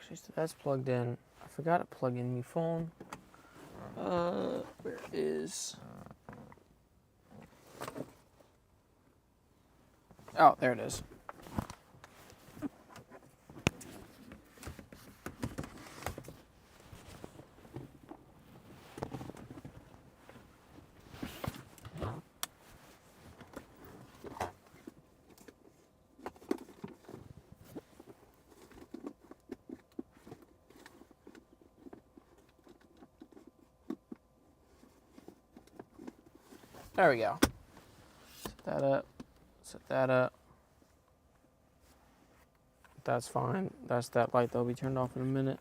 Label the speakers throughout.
Speaker 1: Actually, so that's plugged in. I forgot to plug in my phone. Where is... Oh, there it is. There we go. Set that up. Set that up. That's fine. That's that light that'll be turned off in a minute.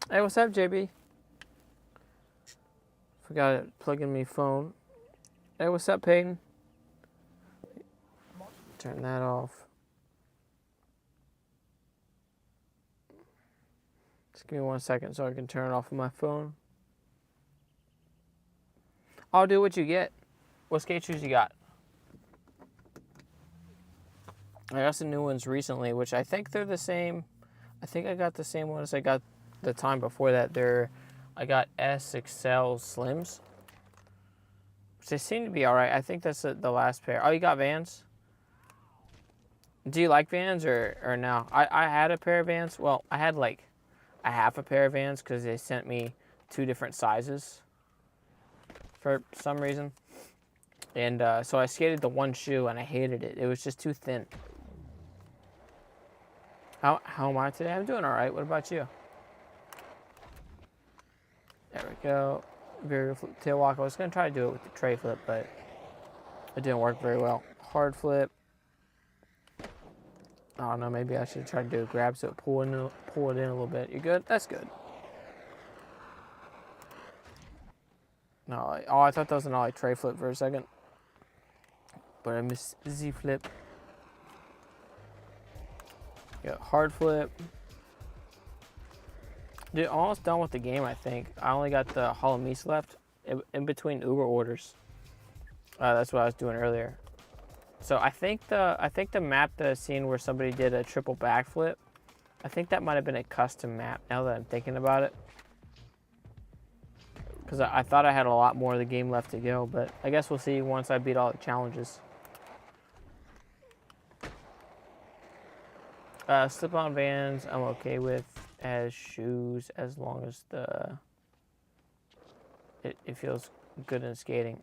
Speaker 1: Hey, what's up, JB? Forgot to plug in my phone. Hey, what's up, Peyton? Turn that off. Just give me 1 second so I can turn it off on my phone. I'll do what you get. What skate shoes you got? I got some new ones recently, which I think they're the same. I think I got the same ones I got the time before that. I got SXL Slims, which they seem to be all right. I think that's the last pair. Oh, you got Vans? Do you like Vans or no? I had a pair of Vans. Well, I had like a half a pair of Vans because they sent me 2 different sizes for some reason. And so I skated the one shoe and I hated it. It was just too thin. How am I today? I'm doing all right. What about you? There we go. Very flip tail walk. I was going to try to do it with the tray flip, but it didn't work very well. Hard flip. I don't know. Maybe I should try to do a grab so it pull it in a little bit. You good? That's good. No. Oh, I thought that was an ollie tray flip for a second. But I missed Z flip. Got hard flip. Dude, almost done with the game, I think. I only got the Hollow Meats left in between Uber orders. That's what I was doing earlier. So I think the map that I've seen where somebody did a triple backflip, I think that might have been a custom map now that I'm thinking about it. Because I thought I had a lot more of the game left to go, but I guess we'll see once I beat all the challenges. Slip-on Vans I'm okay with as shoes as long as it feels good in skating.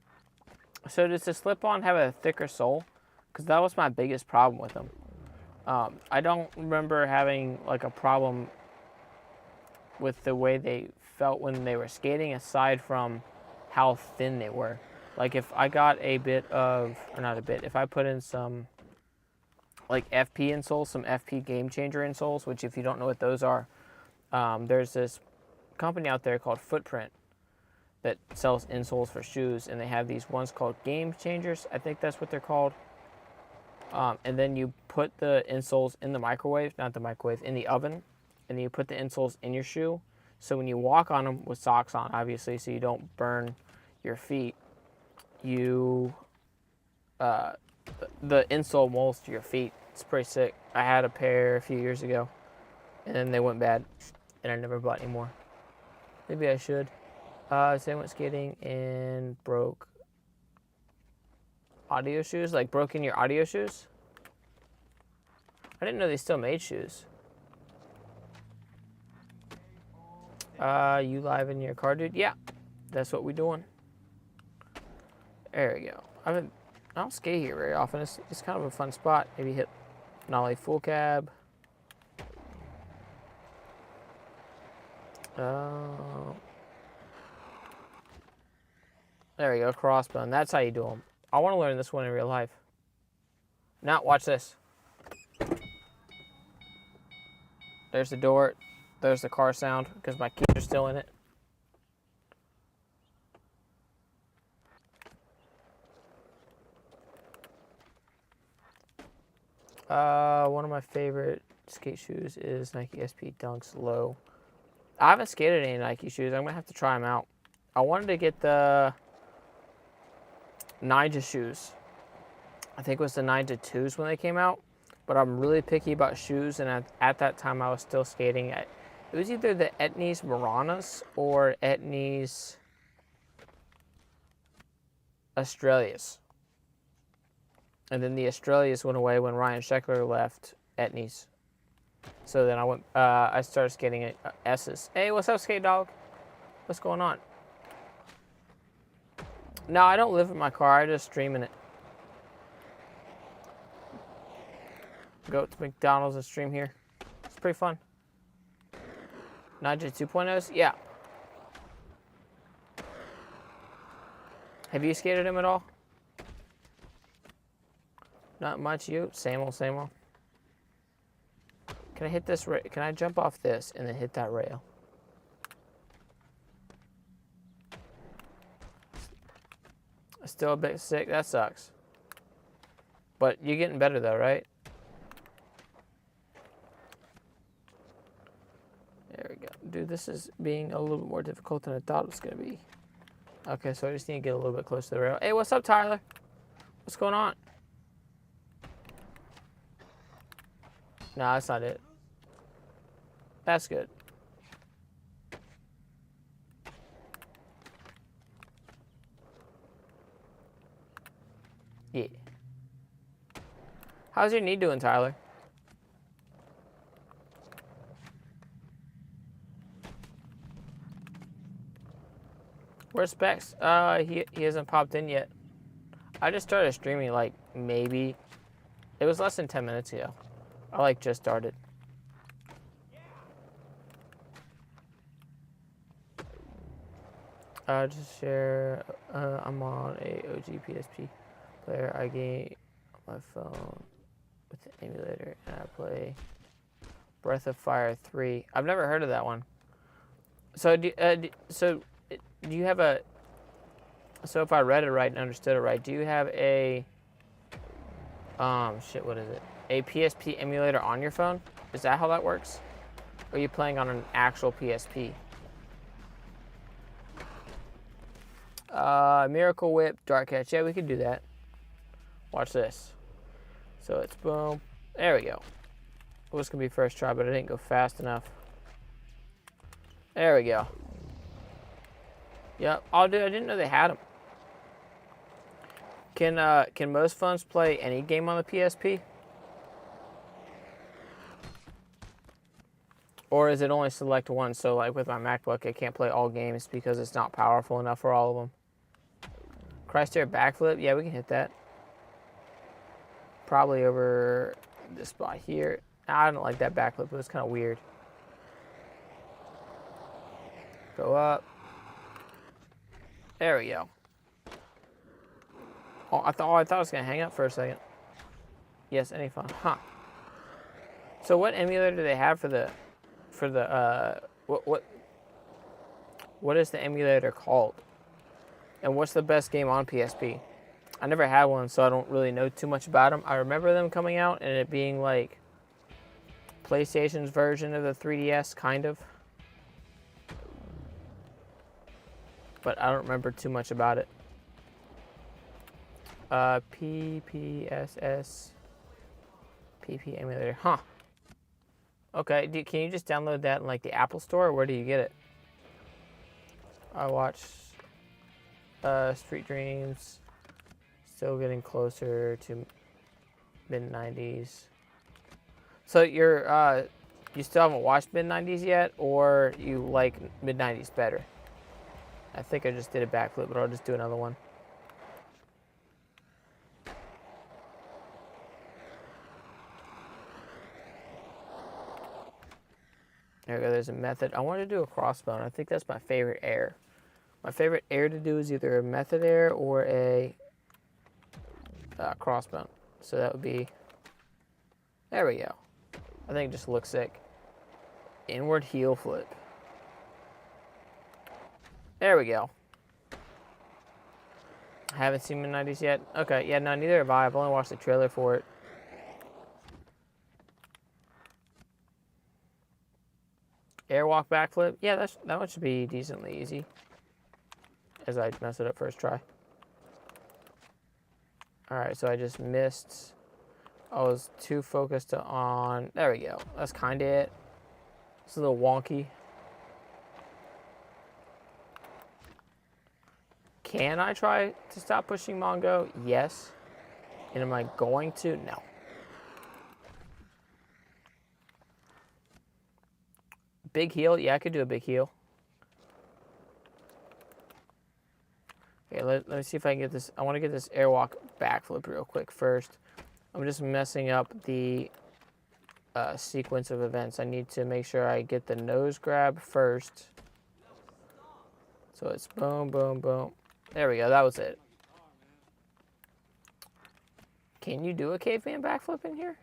Speaker 1: So does the slip-on have a thicker sole? Because that was my biggest problem with them. I don't remember having like a problem with the way they felt when they were skating aside from how thin they were. Like if I got a bit of, or not a bit, if I put in some like FP insoles, some FP Game Changer insoles, which if you don't know what those are, there's this company out there called Footprint that sells insoles for shoes, and they have these ones called Game Changers. I think that's what they're called. And then you put the insoles in the microwave, not the microwave, in the oven, and then you put the insoles in your shoe. So when you walk on them with socks on, obviously, so you don't burn your feet, you the insole molds to your feet. It's pretty sick. I had a pair a few years ago, and then they went bad, and I never bought any more. Maybe I should. So I went skating and broke audio shoes, like broke in your audio shoes. I didn't know they still made shoes. You live in your car, dude? Yeah, that's what we doing. There we go. I don't skate here very often. It's kind of a fun spot. Maybe hit an ollie full cab. There we go, crossbone. That's how you do them. I want to learn this one in real life. Now, watch this. There's the door. There's the car sound because my keys are still in it. One of my favorite skate shoes is Nike SP Dunks Low. I haven't skated any Nike shoes. I'm going to have to try them out. I wanted to get the Ninja shoes. I think it was the 9-2s when they came out. But I'm really picky about shoes, and at that time I was still skating at, it was either the Etnies Maranas or Etnies Australias. And then the Australias went away when Ryan Sheckler left Etnies. So then I started skating at S's. Hey, what's up, skate dog? What's going on? No, I don't live in my car. I just stream in it. Go to McDonald's and stream here. It's pretty fun. Ninja 2.0s? Yeah. Have you skated him at all? Not much, you? Same old, same old. Can I hit this? Can I jump off this and then hit that rail? Still a bit sick. That sucks. But you're getting better though, right? There we go. Dude, this is being a little bit more difficult than I thought it was going to be. Okay, so I just need to get a little bit closer to the rail. Hey, what's up, Tyler? What's going on? Nah, that's not it. That's good. Yeah. How's your knee doing, Tyler? Where's Specs? He hasn't popped in yet. I just started streaming like maybe, it was less than 10 minutes ago. I like just started. Just share, I'm on a OG PSP player. I game on my phone with the emulator and I play Breath of Fire 3. I've never heard of that one. So do you have a, so if I read it right and understood it right, do you have a, what is it? A PSP emulator on your phone? Is that how that works? Or are you playing on an actual PSP? Miracle Whip, Dark Catch. Yeah, we could do that. Watch this. So it's boom. There we go. It was going to be first try, but I didn't go fast enough. There we go. Yep. Oh, dude, I didn't know they had them. Can most phones play any game on the PSP? Or is it only select one? So like with my MacBook, I can't play all games because it's not powerful enough for all of them. Christ Air backflip? Yeah, we can hit that. Probably over this spot here. I don't like that backflip. It was kind of weird. Go up. There we go. Oh, I thought I was gonna hang up for a second. Yes, any fun? Huh. So what emulator do they have for the what is the emulator called? And what's the best game on PSP? I never had one, so I don't really know too much about them. I remember them coming out and it being like PlayStation's version of the 3DS, kind of. But I don't remember too much about it. PPSS PP emulator, huh? Okay, can you just download that in like the Apple Store, or where do you get it? I watched Street Dreams, still getting closer to mid-90s. So you still haven't watched mid-90s yet, or you like mid-90s better? I think I just did a backflip, but I'll just do another one. There we go, there's a method. I want to do a crossbone. I think that's my favorite air. My favorite air to do is either a method air or a crossbone. So that would be, there we go. I think it just looks sick. Inward heel flip. There we go. I haven't seen mid-90s yet. Okay, yeah, no, neither have I. I've only watched the trailer for it. Airwalk backflip. Yeah, that one should be decently easy. As I mess it up first try. Alright, so I just missed. I was too focused on... There we go. That's kind of it. It's a little wonky. Can I try to stop pushing Mongo? Yes. And am I going to? No. Big heel? Yeah, I could do a big heel. Okay, let me see if I can get this. I want to get this airwalk backflip real quick first. I'm just messing up the sequence of events. I need to make sure I get the nose grab first. So it's boom, boom, boom. There we go. That was it. Can you do a caveman backflip in here?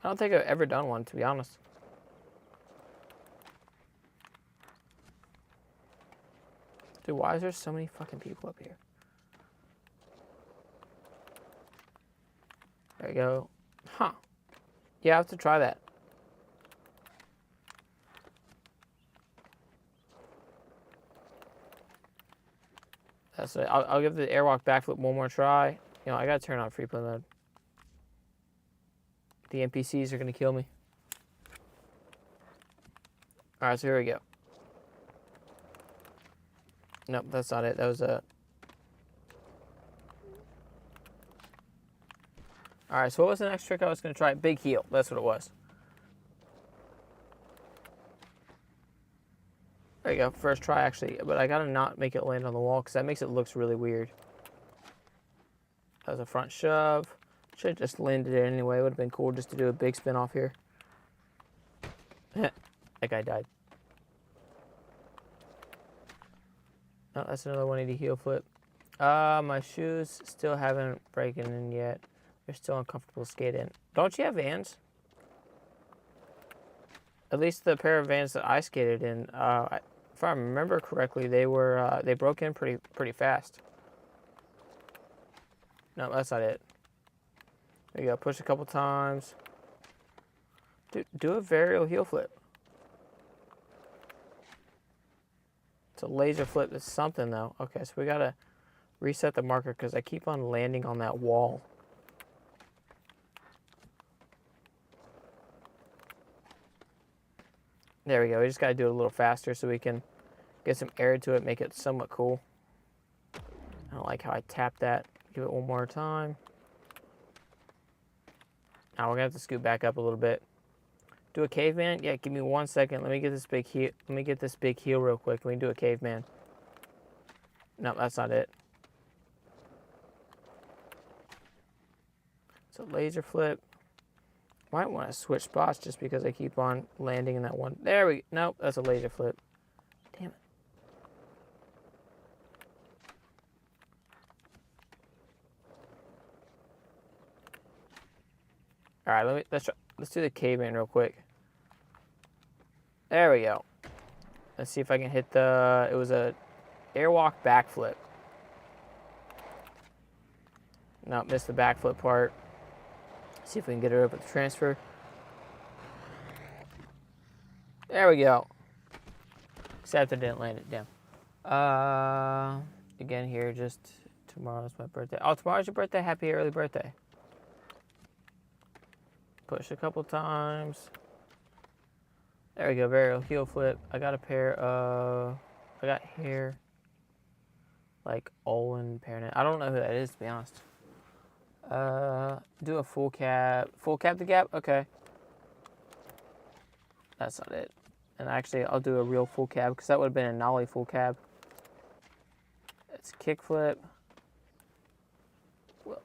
Speaker 1: I don't think I've ever done one, to be honest. Dude, why is there so many fucking people up here? There you go. Huh. Yeah, I have to try that. That's it. I'll give the airwalk backflip one more try. You know, I gotta turn on free play mode. The NPCs are gonna kill me. Alright, so here we go. Nope, that's not it. That was a... Alright, so what was the next trick I was gonna try? Big heel. That's what it was. There you go. First try, actually. But I gotta not make it land on the wall because that makes it look really weird. That was a front shove. Should have just landed it anyway. It would have been cool just to do a big spin off here. That guy died. Oh, that's another 180 heel flip. My shoes still haven't broken in yet. They're still uncomfortable skating. Don't you have Vans? At least the pair of Vans that I skated in, if I remember correctly, they were they broke in pretty fast. No, that's not it. There you go. Push a couple times. Do a varial heel flip. It's a laser flip. It's something though. Okay, so we gotta reset the marker because I keep on landing on that wall. There we go. We just gotta do it a little faster so we can get some air to it, make it somewhat cool. I don't like how I tapped that. Give it one more time. Now we're gonna have to scoot back up a little bit. Do a caveman? Yeah, give me 1 second. Let me get this big heel. Let me get this big heel real quick. Let me do a caveman. No, that's not it. It's a laser flip. Might want to switch spots just because I keep on landing in that one. There we go. Nope, that's a laser flip. Damn it. All right, let's do the caveman real quick. There we go. Let's see if I can hit the... It was a airwalk backflip. No, missed the backflip part. See if we can get it up at the transfer. There we go. Except I didn't land it down. Again here, just tomorrow's my birthday. Oh, tomorrow's your birthday. Happy early birthday. Push a couple times. There we go. Varial heel flip. I got a pair of... I got here. Like Olin Pernet. I don't know who that is, to be honest. Do a full cab. Full cab to gap? Okay. That's not it. And actually, I'll do a real full cab because that would have been a nollie full cab. It's kick flip. Well,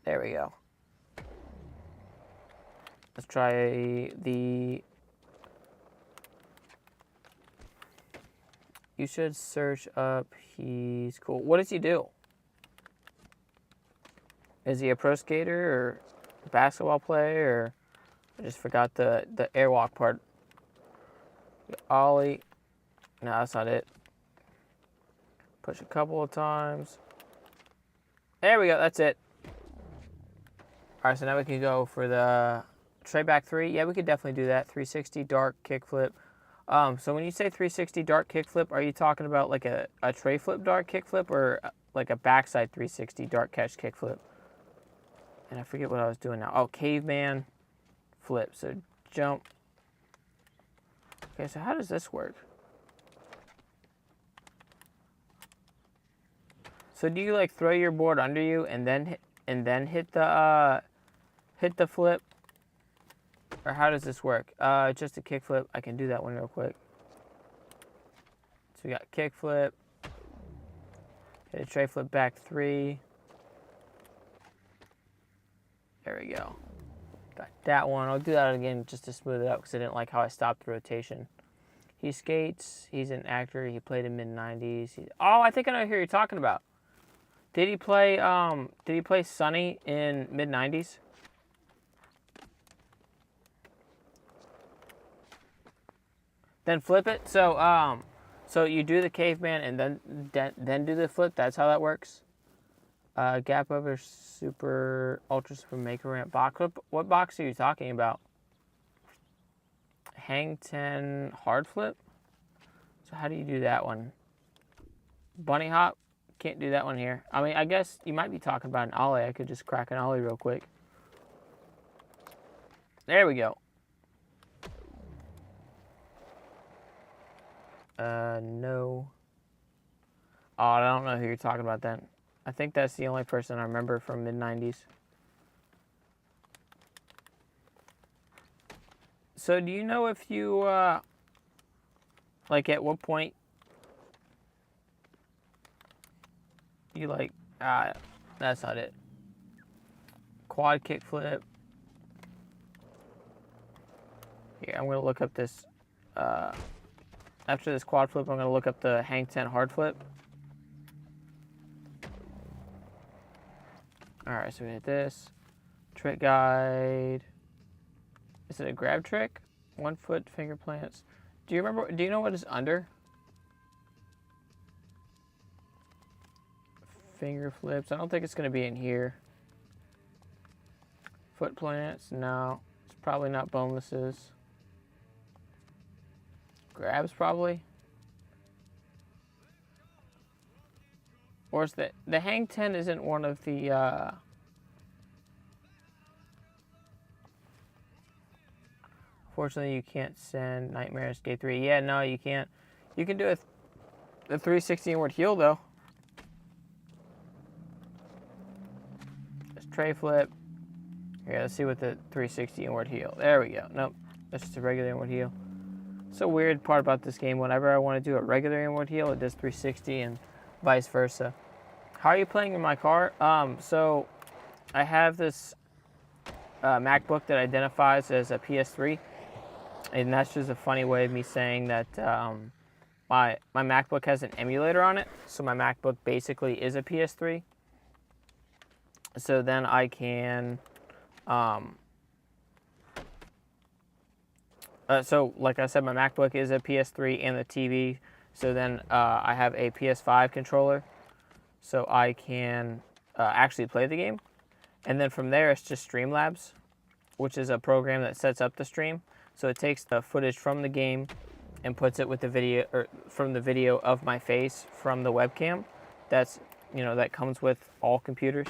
Speaker 1: there we go. Let's try the... You should search up. He's cool. What does he do? Is he a pro skater or a basketball player? Or I just forgot the airwalk part. Ollie. No, that's not it. Push a couple of times. There we go. That's it. All right, so now we can go for the tray back 3. Yeah, we could definitely do that. 360 dark kickflip. So when you say 360 dart kickflip, are you talking about like a tray flip dart kickflip or like a backside 360 dart catch kickflip? And I forget what I was doing now. Oh, caveman flip. So jump. Okay, so how does this work? So do you like throw your board under you and then hit the flip? Or how does this work? Just a kickflip. I can do that one real quick. So we got kickflip. Hit a tray flip back 3. There we go. Got that one. I'll do that again just to smooth it out because I didn't like how I stopped the rotation. He skates. He's an actor. He played in mid-90s. Oh, I think I know who you're talking about. Did he play Sonny in mid-90s? Then flip it. So so you do the caveman and then do the flip. That's how that works. Gap over super ultra super maker ramp box. What box are you talking about? Hang 10 hard flip. So how do you do that one? Bunny hop. Can't do that one here. I mean, I guess you might be talking about an ollie. I could just crack an ollie real quick. There we go. No. Oh, I don't know who you're talking about then. I think that's the only person I remember from mid-90s. So do you know if you, like at what point you like, that's not it. Quad kick flip. Here, I'm going to look up this, after this quad flip, I'm going to look up the hang 10 hard flip. Alright, so we hit this. Trick guide. Is it a grab trick? 1 foot finger plants. Do you know what is under? Finger flips. I don't think it's going to be in here. Foot plants. No. It's probably not bonelesses. Grabs probably. Or is the hang 10 isn't one of the fortunately you can't send Nightmare Skate 3. Yeah, no, you can't. You can do a 360 inward heel though. Just tray flip. Here, let's see what the 360 inward heel. There we go. Nope. That's just a regular inward heel. It's a weird part about this game. Whenever I want to do a regular inward heel, it does 360 and vice versa. How are you playing in my car? So I have this MacBook that identifies as a PS3, and that's just a funny way of me saying that my MacBook has an emulator on it. So my MacBook basically is a PS3. So then I can so like I said, my MacBook is a PS3 and the TV. So then I have a PS5 controller, so I can actually play the game. And then from there, it's just Streamlabs, which is a program that sets up the stream. So it takes the footage from the game and puts it with the video, or from the video of my face from the webcam. That's, that comes with all computers.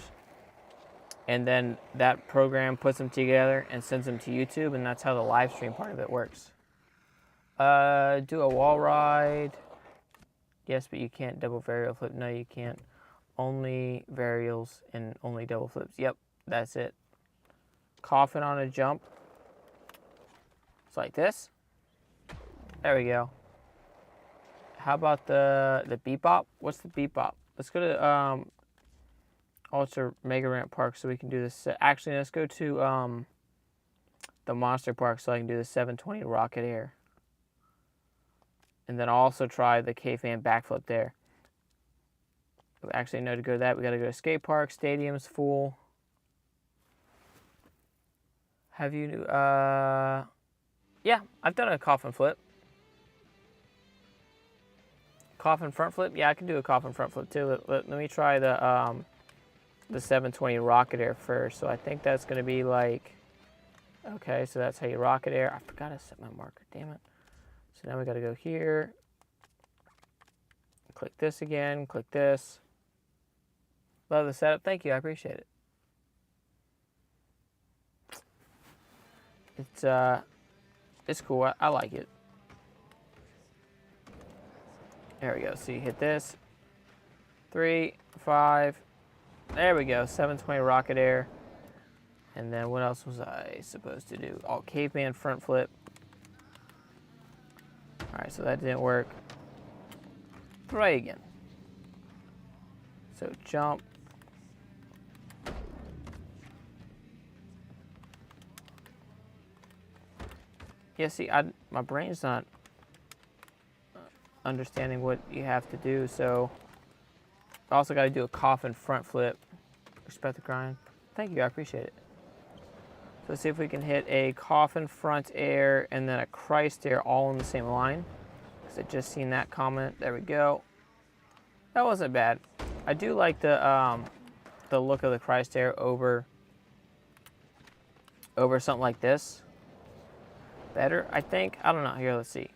Speaker 1: And then that program puts them together and sends them to YouTube, and that's how the live stream part of it works. Do a wall ride. Yes, but you can't double varial flip. No, you can't. Only varials and only double flips. Yep, that's it. Coffin on a jump. It's like this. There we go. How about the beep bop? What's the beep bop? Let's go to Ultra Mega Ramp Park so we can do this. Actually, let's go to the Monster Park so I can do the 720 Rocket Air. And then I'll also try the K-Fan backflip there. Actually, no, to go to that, we got to go to skate park. Stadium's full. Have you, yeah, I've done a coffin flip. Coffin front flip? Yeah, I can do a coffin front flip too. Let me try the 720 Rocket Air first. So I think that's going to be like, okay, so that's how you Rocket Air. I forgot to set my marker, damn it. So now we got to go here. Click this again. Click this. Love the setup. Thank you. I appreciate it. It's cool. I like it. There we go. So you hit this. 3, 5. There we go. 720 rocket air. And then what else was I supposed to do? Oh, caveman front flip. All right, so that didn't work. Try again. So jump. Yeah, see, my brain's not understanding what you have to do, so I also got to do a coffin front flip. Respect the grind. Thank you, I appreciate it. So let's see if we can hit a coffin front air and then a Christ air all in the same line. Because I just seen that comment. There we go. That wasn't bad. I do like the look of the Christ air over something like this. Better, I think. I don't know. Here, let's see.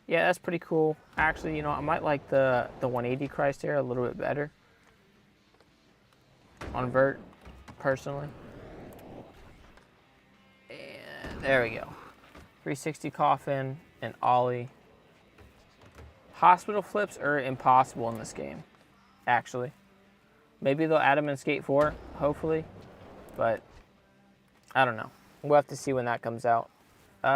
Speaker 1: Yeah, that's pretty cool. Actually, you know, I might like the 180 Christ air a little bit better on Vert, personally. And there we go. 360 coffin and ollie. Hospital flips are impossible in this game, actually. Maybe they'll add them in Skate 4, hopefully. But I don't know. We'll have to see when that comes out. Do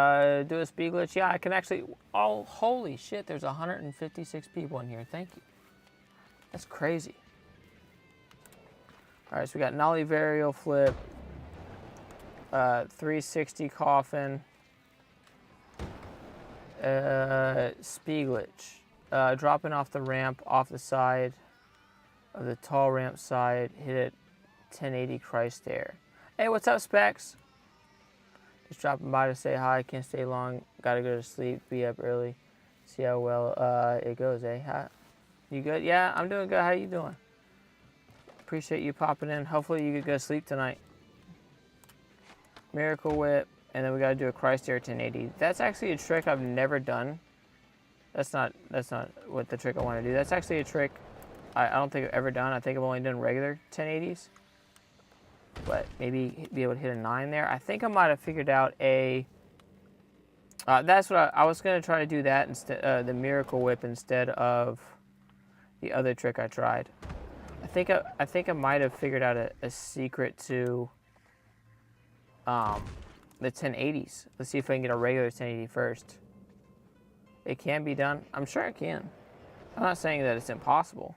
Speaker 1: a speed glitch. Yeah, I can actually. Oh, holy shit! There's 156 people in here. Thank you. That's crazy. All right, so we got nollie varial flip, 360 coffin, speed glitch, dropping off the ramp off the side of the tall ramp side. Hit it, 1080 Christ air. Hey, what's up, Specs? Just dropping by to say hi. Can't stay long. Gotta go to sleep. Be up early. See how well it goes, eh? Hi. You good? Yeah, I'm doing good. How you doing? Appreciate you popping in. Hopefully you could go to sleep tonight. Miracle whip. And then we gotta do a Christ air 1080. That's actually a trick I've never done. That's not what the trick I want to do. That's actually a trick I don't think I've ever done. I think I've only done regular 1080s. But maybe be able to hit a 9 there. I think I might have figured out a... that's what I was going to try to do that instead, the miracle whip instead of the other trick I tried. I think I might have figured out a secret to the 1080s. Let's see if I can get a regular 1080 first. It can be done. I'm sure it can. I'm not saying that it's impossible.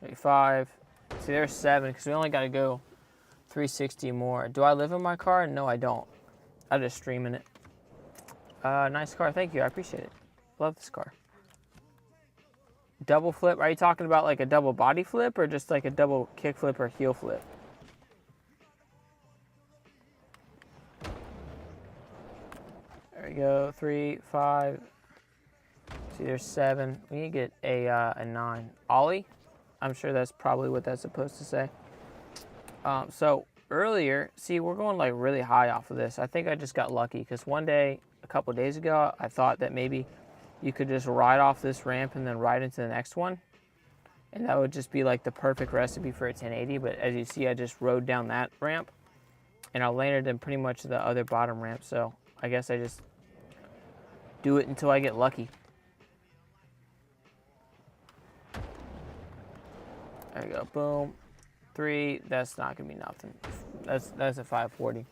Speaker 1: $5. See, there's 7 because we only got to go 360 more. Do I live in my car? No, I don't. I just stream in it. Nice car. Thank you. I appreciate it. Love this car. Double flip. Are you talking about like a double body flip or just like a double kick flip or heel flip? There we go. 3, 5. See, there's 7. We need to get a 9. Ollie? I'm sure that's probably what that's supposed to say. So earlier, see, we're going like really high off of this. I think I just got lucky because one day, a couple days ago, I thought that maybe you could just ride off this ramp and then ride into the next one. And that would just be like the perfect recipe for a 1080. But as you see, I just rode down that ramp and I landed in pretty much the other bottom ramp. So I guess I just do it until I get lucky. There you go, boom. 3, that's not gonna be nothing. That's a 540.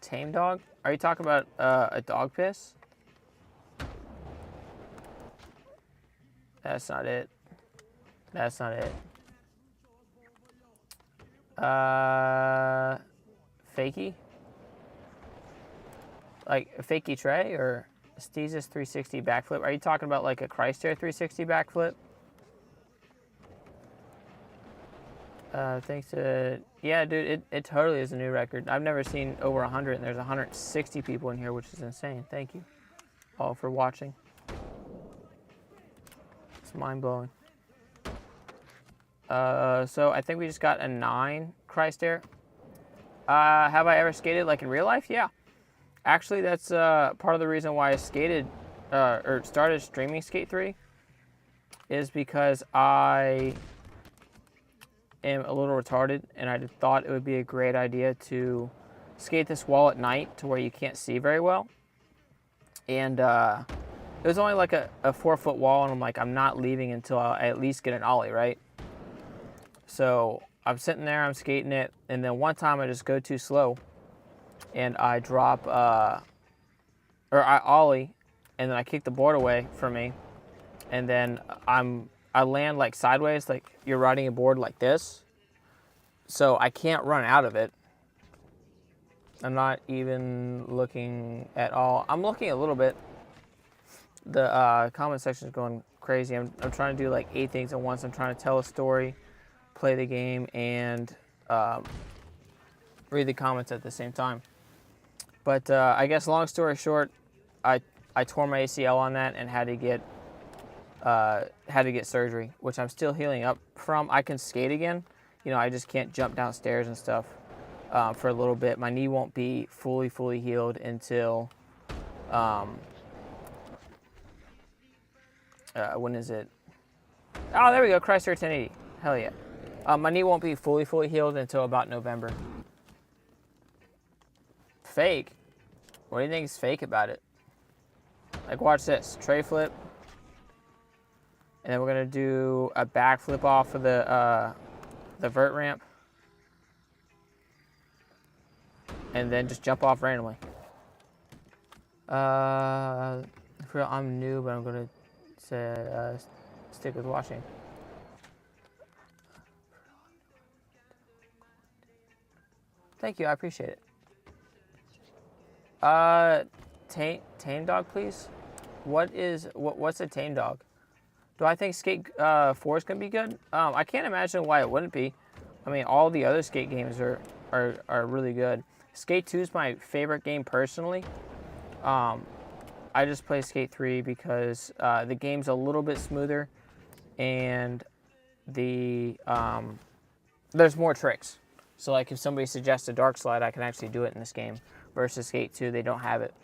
Speaker 1: Tame dog? Are you talking about a dog piss? That's not it. That's not it. Fakey? Like a fakey tray or Steezus 360 backflip? Are you talking about like a Christ air 360 backflip? Thanks to... Yeah, dude, it totally is a new record. I've never seen over 100, and there's 160 people in here, which is insane. Thank you all for watching. It's mind-blowing. So I think we just got a 9 Christ Air. Have I ever skated like in real life? Yeah. Actually, that's part of the reason why I skated or started streaming Skate 3 is because I am a little retarded and I thought it would be a great idea to skate this wall at night to where you can't see very well. And it was only like a 4-foot wall, and I'm like, I'm not leaving until I at least get an ollie, right? So I'm sitting there, I'm skating it, and then one time I just go too slow, and I drop, or I ollie, and then I kick the board away from me, and then I land like sideways, like you're riding a board like this, so I can't run out of it. I'm not even looking at all. I'm looking a little bit. The comment section is going crazy. I'm trying to do like 8 things at once. I'm trying to tell a story, play the game, and read the comments at the same time. But I guess long story short, I tore my ACL on that and had to get surgery, which I'm still healing up from. I can skate again. You know, I just can't jump downstairs and stuff for a little bit. My knee won't be fully healed until when is it? Oh, there we go. Chrysler 1080. Hell yeah. My knee won't be fully healed until about November. Fake? What do you think is fake about it? Like, watch this. Tray flip. And then we're going to do a back flip off of the vert ramp. And then just jump off randomly. For real, I'm new, but I'm going to say stick with watching. Thank you, I appreciate it. Tame dog, please. What's a tame dog? Do I think Skate 4 is gonna be good? I can't imagine why it wouldn't be. I mean, all the other Skate games are really good. Skate 2 is my favorite game personally. I just play Skate 3 because the game's a little bit smoother, and there's more tricks. So like if somebody suggests a dark slide, I can actually do it in this game. Versus Skate 2, they don't have it.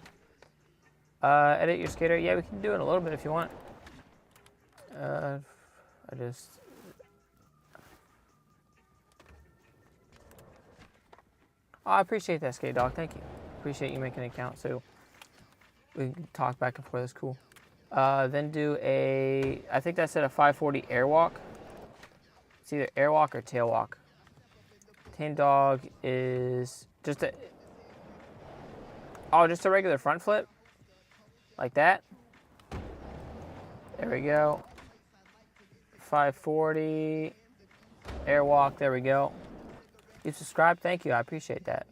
Speaker 1: Edit your skater? Yeah, we can do it a little bit if you want. Oh, I appreciate that, Skate Dog. Thank you. Appreciate you making an account so we can talk back and forth. That's cool. Then do I think that's at a 540 airwalk. It's either airwalk or tailwalk. Tame dog is just a regular front flip. Like that. There we go. 540 airwalk. There we go. You subscribed? Thank you. I appreciate that.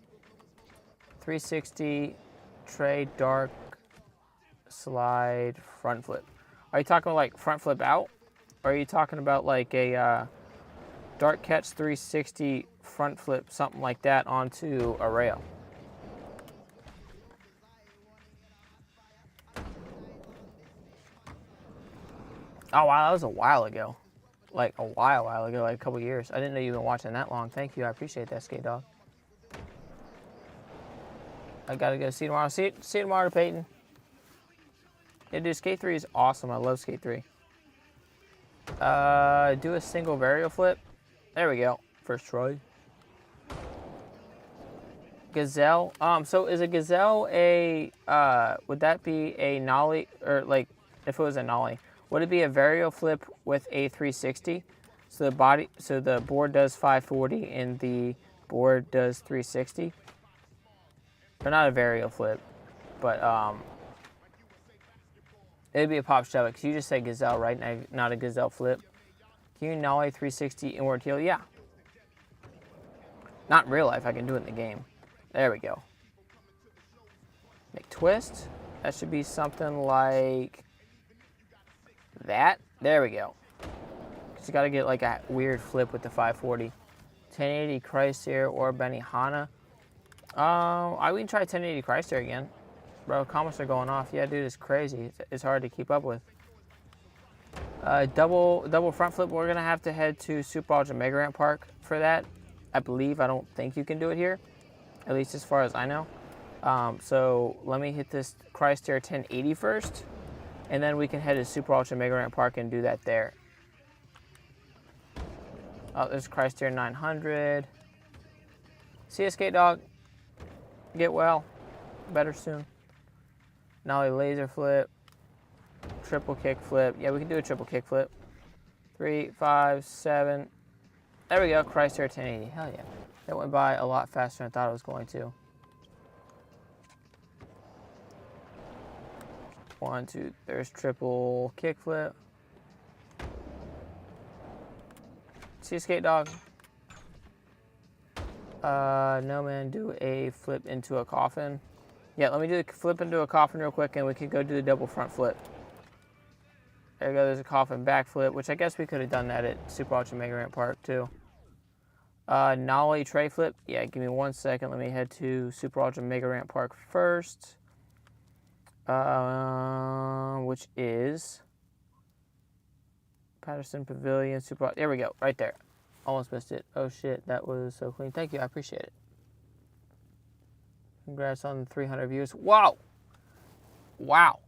Speaker 1: 360 tray dark slide front flip. Are you talking like front flip out? Or are you talking about like a dark catch 360 front flip, something like that, onto a rail? Oh wow, that was a while ago. Like a while ago, like a couple years. I didn't know you've been watching that long. Thank you, I appreciate that, Skate Dog. I gotta go see you tomorrow. See you tomorrow, Peyton. Yeah, dude, Skate 3 is awesome. I love Skate 3. Do a single varial flip. There we go. First try. Gazelle. So is a gazelle would that be a nollie, or like if it was a nollie, would it be a varial flip with a 360? So the board does 540 and the board does 360. Or not a varial flip, but it'd be a pop shove it, because you just said gazelle, right? Not a gazelle flip. Can you nollie 360 inward heel? Yeah. Not in real life, I can do it in the game. There we go. Make twist. That should be something like that. There we go. Just got to get like a weird flip with the 540. 1080 Chrysler or Benihana. I can try 1080 Chrysler again. Bro, comments are going off. Yeah, dude, it's crazy. It's hard to keep up with. Double front flip. We're gonna have to head to Super Ultra Mega Ramp Park for that. I believe. I don't think you can do it here, at least as far as I know. So let me hit this Christ Air 1080 first, and then we can head to Super Ultra Mega Ramp Park and do that there. Oh, there's Christ Air 900. See ya, skate dog. Get well. Better soon. Nollie laser flip. Triple kick flip. Yeah, we can do a triple kick flip. 3, 5, 7. There we go. Christ Air 1080. Hell yeah. That went by a lot faster than I thought it was going to. 1, 2. There's triple kick flip. See you, skate dog. No man, do a flip into a coffin. Yeah, let me do the flip into a coffin real quick, and we can go do the double front flip. There we go. There's a coffin backflip, which I guess we could have done that at Super Ultra Mega Ramp Park too. Nollie tray flip. Yeah, give me 1 second. Let me head to Super Ultra Mega Ramp Park first, which is Patterson Pavilion. There we go. Right there. Almost missed it. Oh shit, that was so clean. Thank you. I appreciate it. Congrats on the 300 views. Wow. Wow.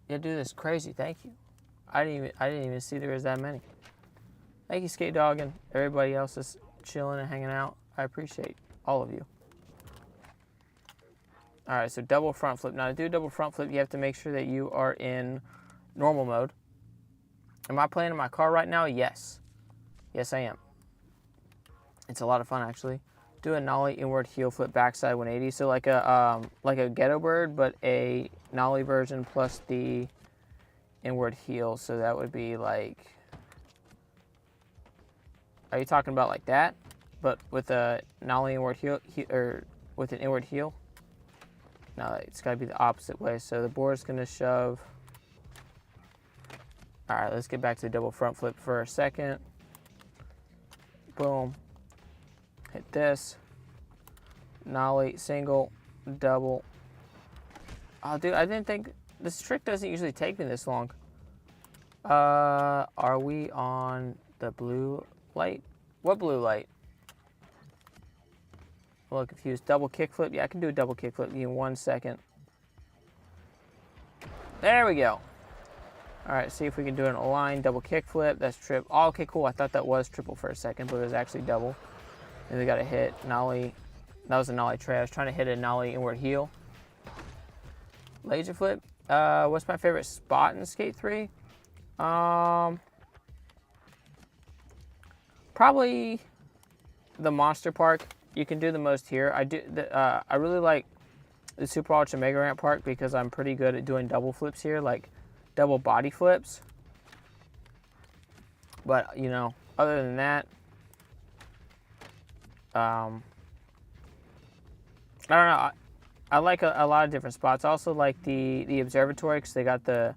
Speaker 1: Yeah, dude, this is crazy. Thank you. I didn't even see there was that many. Thank you, Skate Dog, and everybody else is chilling and hanging out. I appreciate all of you. All right, so double front flip. Now, to do a double front flip, you have to make sure that you are in normal mode. Am I playing in my car right now? Yes. Yes, I am. It's a lot of fun, actually. Do a nollie inward heel flip backside 180. So like a ghetto bird, but a nollie version plus the inward heel. So that would be like, are you talking about like that, but with a nollie inward heel, or with an inward heel? No, it's got to be the opposite way. So the board's going to shove. All right, let's get back to the double front flip for a second. Boom. Hit this. Nollie, single, double. Oh, dude, I didn't think... This trick doesn't usually take me this long. Are we on the blue light? What blue light? I'm a little confused. Double kickflip? Yeah, I can do a double kickflip. Give me 1 second. There we go. All right, see if we can do an align double kickflip. That's trip. Oh, okay, cool. I thought that was triple for a second, but it was actually double. And we got to hit nollie. That was a nollie tray. I was trying to hit a nollie inward heel. Laser flip. What's my favorite spot in Skate 3? Probably the Monster Park. You can do the most here. I really like the Super Ultra Mega Ramp Park because I'm pretty good at doing double flips here, like double body flips. But, you know, other than that, I don't know. I like a lot of different spots. I also like the Observatory because they got the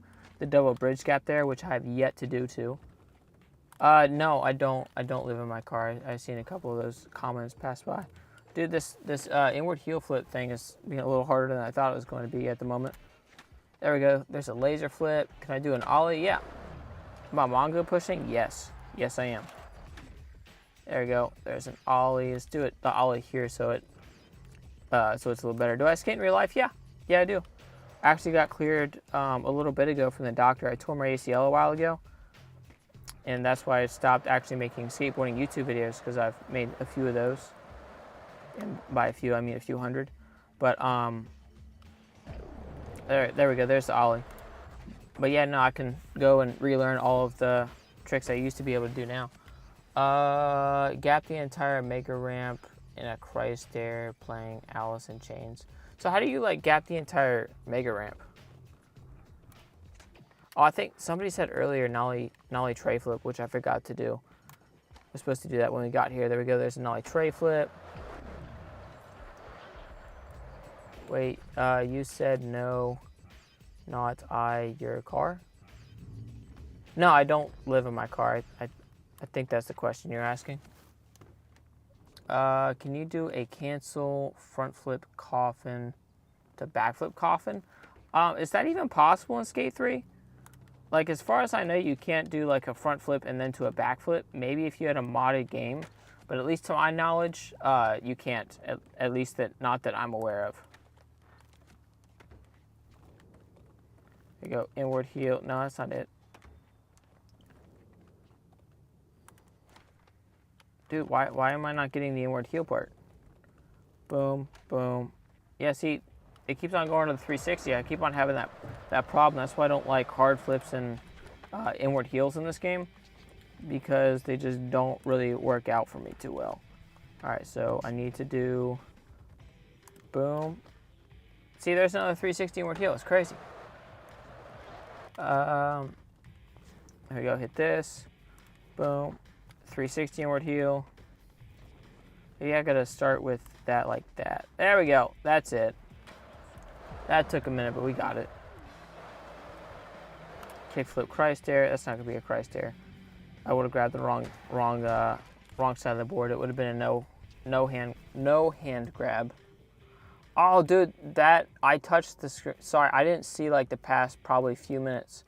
Speaker 1: double bridge gap there, which I have yet to do too. No, I don't live in my car. I've seen a couple of those comments pass by. Dude, this inward heel flip thing is being a little harder than I thought it was going to be at the moment. There we go. There's a laser flip. Can I do an ollie? Yeah. Am I Mongo pushing? Yes. Yes, I am. There we go. There's an ollie. Let's do the ollie here so it's a little better. Do I skate in real life? Yeah. Yeah, I do. I actually got cleared a little bit ago from the doctor. I tore my ACL a while ago. And that's why I stopped actually making skateboarding YouTube videos, because I've made a few of those. And by a few, I mean a few hundred. But there we go. There's the ollie. But yeah, no, I can go and relearn all of the tricks I used to be able to do now. Gap the entire mega ramp in a Christ Air playing Alice in Chains. So how do you like gap the entire mega ramp? Oh, I think somebody said earlier nollie tray flip, which I forgot to do. We're supposed to do that when we got here. There we go. There's a nollie tray flip. Wait, you said no, not your car? No, I don't live in my car. I think that's the question you're asking. Can you do a cancel front flip coffin to backflip coffin? Is that even possible in Skate 3? Like, as far as I know, you can't do like a front flip and then to a back flip. Maybe if you had a modded game, but at least to my knowledge, you can't. At least not that I'm aware of. There you go, inward heel. No, that's not it. Dude, why am I not getting the inward heel part? Boom, boom. Yeah, see, it keeps on going to the 360. I keep on having that problem. That's why I don't like hard flips and inward heels in this game, because they just don't really work out for me too well. All right, so I need to do boom. See, there's another 360 inward heel. It's crazy. There we go. Hit this. Boom. 360 inward heel. Maybe I gotta start with that like that. There we go. That's it. That took a minute, but we got it. Kickflip Christ air. That's not gonna be a Christ air. I would have grabbed the wrong side of the board. It would have been a no hand grab. Oh, dude, that I touched the screen. Sorry, I didn't see like the past probably few minutes.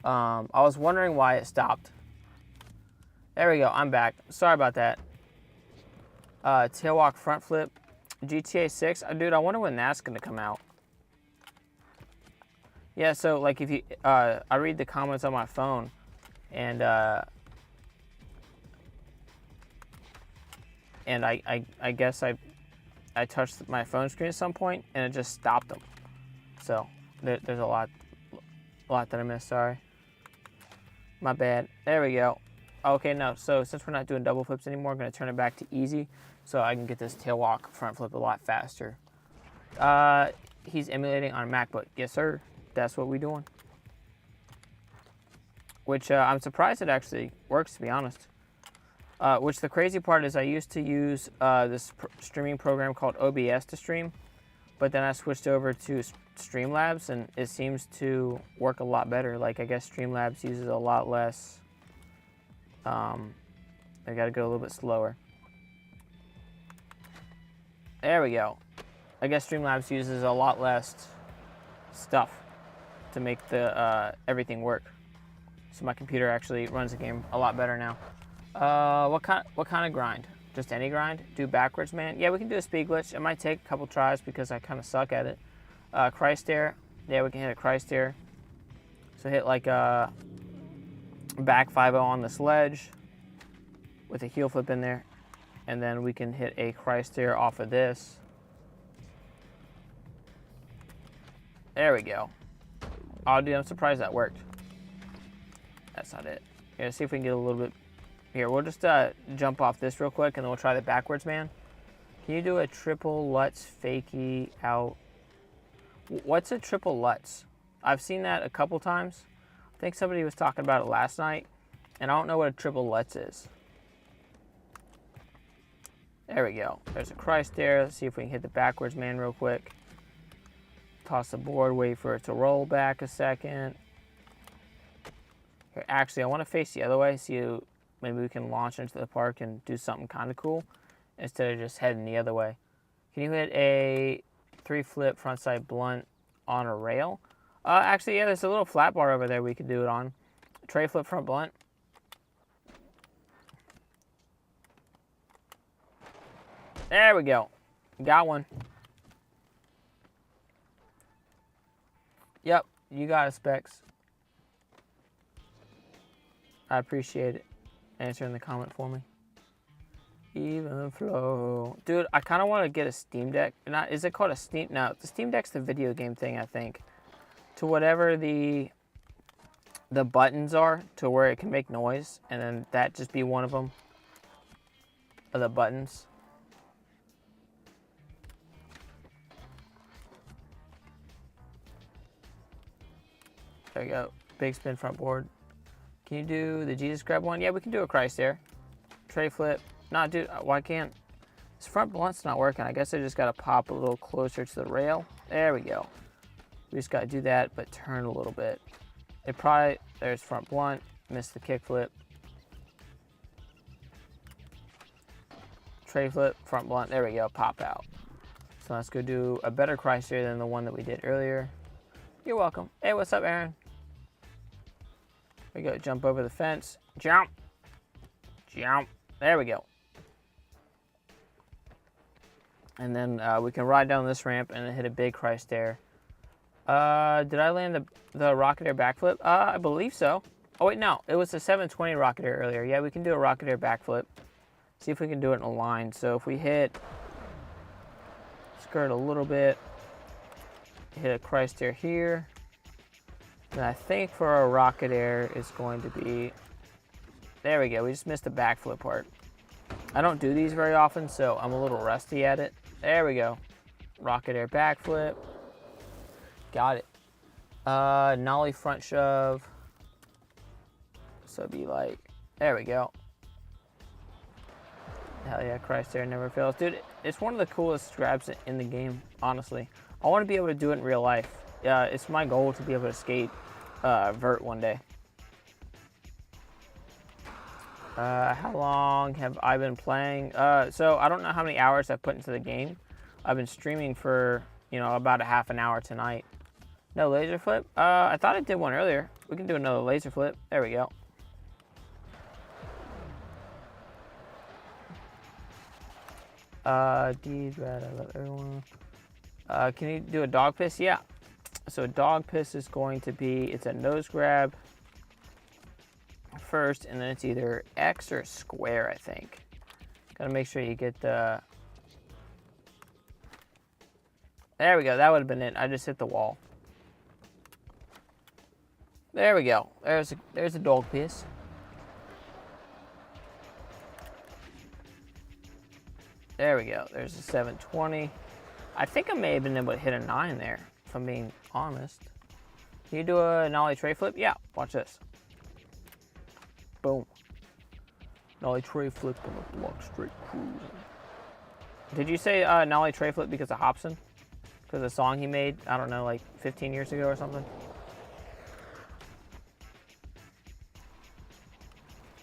Speaker 1: I was wondering why it stopped. There we go. I'm back. Sorry about that. Tail walk front flip. GTA 6. Dude, I wonder when that's gonna come out. Yeah, so like if you, I read the comments on my phone, and I guess I touched my phone screen at some point and it just stopped them. So there's a lot that I missed. Sorry, my bad. There we go. Okay, no. So since we're not doing double flips anymore, I'm gonna turn it back to easy so I can get this tail walk front flip a lot faster. He's emulating on a MacBook. Yes, sir. That's what we're doing. Which I'm surprised it actually works, to be honest. Which the crazy part is I used to use this streaming program called OBS to stream, but then I switched over to Streamlabs and it seems to work a lot better. Like, I guess Streamlabs uses a lot less. I gotta go a little bit slower. There we go. I guess Streamlabs uses a lot less stuff to make the everything work. So my computer actually runs the game a lot better now. What kind of grind? Just any grind? Do backwards, man? Yeah, we can do a speed glitch. It might take a couple tries because I kind of suck at it. Christ air. Yeah, we can hit a Christ air. So hit like a back 5-0 on this ledge with a heel flip in there. And then we can hit a Christ air off of this. There we go. Oh, dude, I'm surprised that worked. That's not it. Yeah, see if we can get a little bit. Here, we'll just jump off this real quick, and then we'll try the backwards, man. Can you do a triple Lutz fakie out? What's a triple Lutz? I've seen that a couple times. I think somebody was talking about it last night, and I don't know what a triple Lutz is. There we go. There's a Christ there. Let's see if we can hit the backwards, man, real quick. Toss the board, wait for it to roll back a second. Here, actually, I want to face the other way, see if maybe we can launch into the park and do something kind of cool instead of just heading the other way. Can you hit a 3-flip frontside blunt on a rail? Actually, yeah, there's a little flat bar over there we could do it on. Tray flip front blunt. There we go. Got one. Yep, you got it, Specs. I appreciate it. Answering the comment for me. Even flow. Dude, I kind of want to get a Steam Deck. Is it called a Steam? No, the Steam Deck's the video game thing, I think. To whatever the buttons are, to where it can make noise, and then that just be one of them. Of the buttons. There you go. Big spin front board. Can you do the Jesus grab one? Yeah, we can do a Christ there. Tray flip. Nah, dude, why can't... This front blunt's not working. I guess I just got to pop a little closer to the rail. There we go. We just got to do that, but turn a little bit. It probably... There's front blunt. Missed the kick flip. Tray flip, front blunt. There we go. Pop out. So let's go do a better Christ here than the one that we did earlier. You're welcome. Hey, what's up, Aaron? we go. Jump over the fence. Jump. Jump. There we go. And then we can ride down this ramp and then hit a big Christ there. Did I land the rocket air backflip? I believe so. Oh, wait, no. It was a 720 rocket air earlier. Yeah, we can do a rocket air backflip. See if we can do it in a line. So if we hit skirt a little bit, hit a Christ air here. And I think for our rocket air is going to be, there we go. We just missed the backflip part. I don't do these very often, so I'm a little rusty at it. There we go. Rocket air backflip. Got it. Nollie front shove. So it'd be like, there we go. Hell yeah, Christ air never fails. Dude, it's one of the coolest grabs in the game, honestly. I want to be able to do it in real life. It's my goal to be able to skate vert one day. How long have I been playing? So I don't know how many hours I've put into the game. I've been streaming for, about a half an hour tonight. No laser flip? I thought I did one earlier. We can do another laser flip. There we go. Deed, red, I love everyone. Can you do a dog piss? Yeah. So a dog piss is going to be, it's a nose grab first, and then it's either X or square, I think. Gotta make sure you get the... There we go. That would have been it. I just hit the wall. There we go. There's a dog piss. There we go. There's a 720. I think I may have been able to hit a 9 there, if I'm being honest. Can you do a nollie tray flip? Yeah. Watch this. Boom. Nollie tray flip on the block straight cruising. Did you say nollie tray flip because of Hobson? Because of the song he made, I don't know, like 15 years ago or something?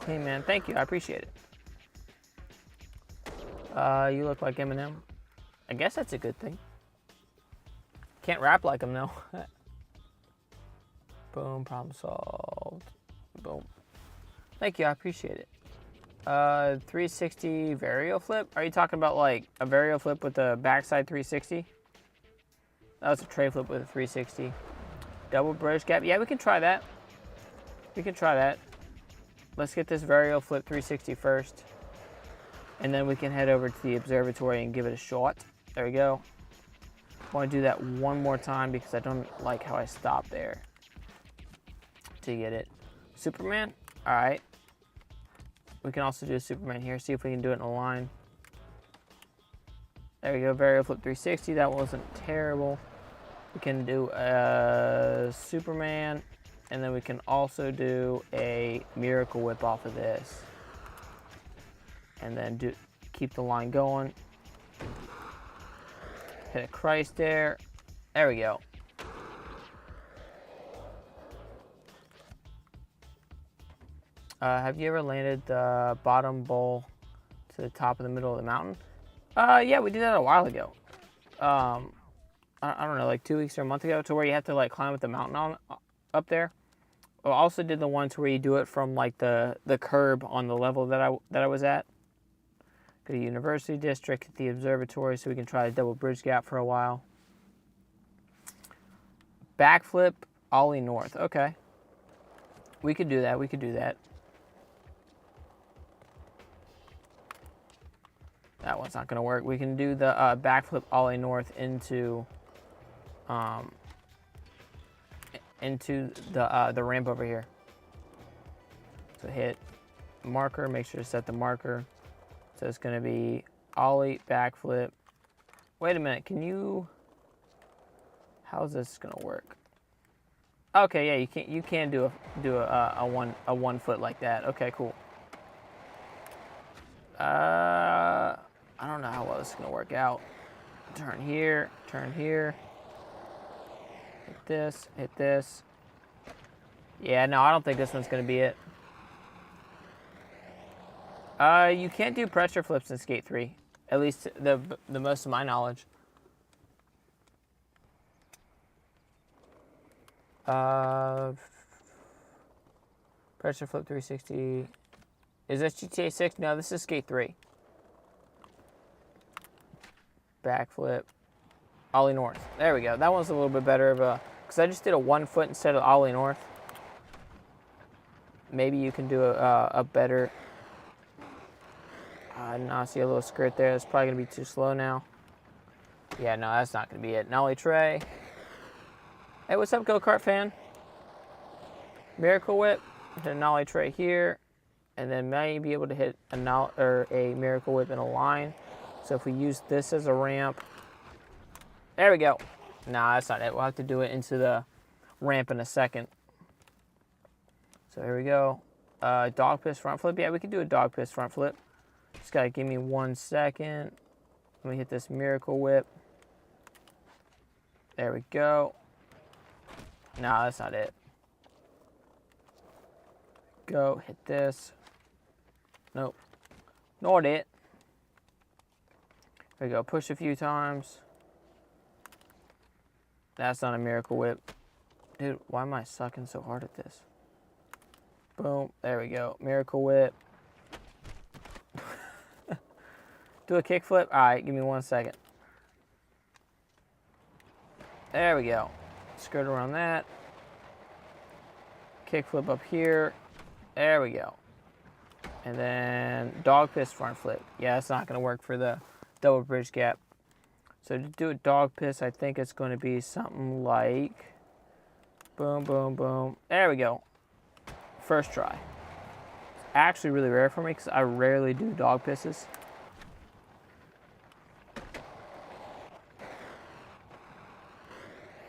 Speaker 1: Clean, man. Thank you. I appreciate it. You look like Eminem. I guess that's a good thing. Can't rap like him, though. Boom. Problem solved. Boom. Thank you. I appreciate it. 360 vario flip? Are you talking about like a vario flip with the backside 360? That was a tray flip with a 360. Double bridge gap. Yeah, we can try that. We can try that. Let's get this vario flip 360 first. And then we can head over to the observatory and give it a shot. There we go. I want to do that one more time because I don't like how I stopped there to get it. Superman? All right. We can also do a Superman here. See if we can do it in a line. There we go. Vario flip 360. That wasn't terrible. We can do a Superman. And then we can also do a miracle whip off of this. And then keep the line going. Hit a Christ there. There we go. Have you ever landed the bottom bowl to the top of the middle of the mountain? Yeah, we did that a while ago. I don't know, like 2 weeks or a month ago, to where you have to like climb up the mountain up there. I also did the ones where you do it from like the curb on the level that I was at. Go to University District, at the observatory, so we can try a double bridge gap for a while. Backflip, ollie north. Okay. We could do that. We could do that. That one's not going to work. We can do the backflip ollie north into the ramp over here. So hit marker. Make sure to set the marker. So it's going to be ollie, backflip. Wait a minute. Can you... How's this going to work? Okay, yeah, you can do a one foot like that. Okay, cool. I don't know how well this is going to work out. Turn here, turn here. Hit this, hit this. Yeah, no, I don't think this one's going to be it. You can't do pressure flips in Skate 3. At least the most of my knowledge. Pressure flip 360. Is this GTA 6? No, this is Skate 3. Backflip. Ollie North. There we go. That one's a little bit better of a... Because I just did a 1 foot instead of Ollie North. Maybe you can do a better... no, I see a little skirt there. That's probably going to be too slow now. Yeah, no, that's not going to be it. Nollie Trey. Hey, what's up, go-kart fan? Miracle Whip. Hit a Nollie Trey here. And then maybe be able to hit a Miracle Whip in a line. So if we use this as a ramp. There we go. Nah, that's not it. We'll have to do it into the ramp in a second. So here we go. Dog piss front flip. Yeah, we can do a dog piss front flip. Just gotta give me 1 second. Let me hit this Miracle Whip. There we go. Nah, that's not it. Go, hit this. Nope. Not it. There we go. Push a few times. That's not a Miracle Whip. Dude, why am I sucking so hard at this? Boom. There we go. Miracle Whip. Do a kickflip. All right, give me 1 second. There we go. Skirt around that. Kickflip up here. There we go. And then dog piss front flip. Yeah, it's not going to work for the double bridge gap. So to do a dog piss, I think it's going to be something like boom, boom, boom. There we go. First try. It's actually really rare for me because I rarely do dog pisses.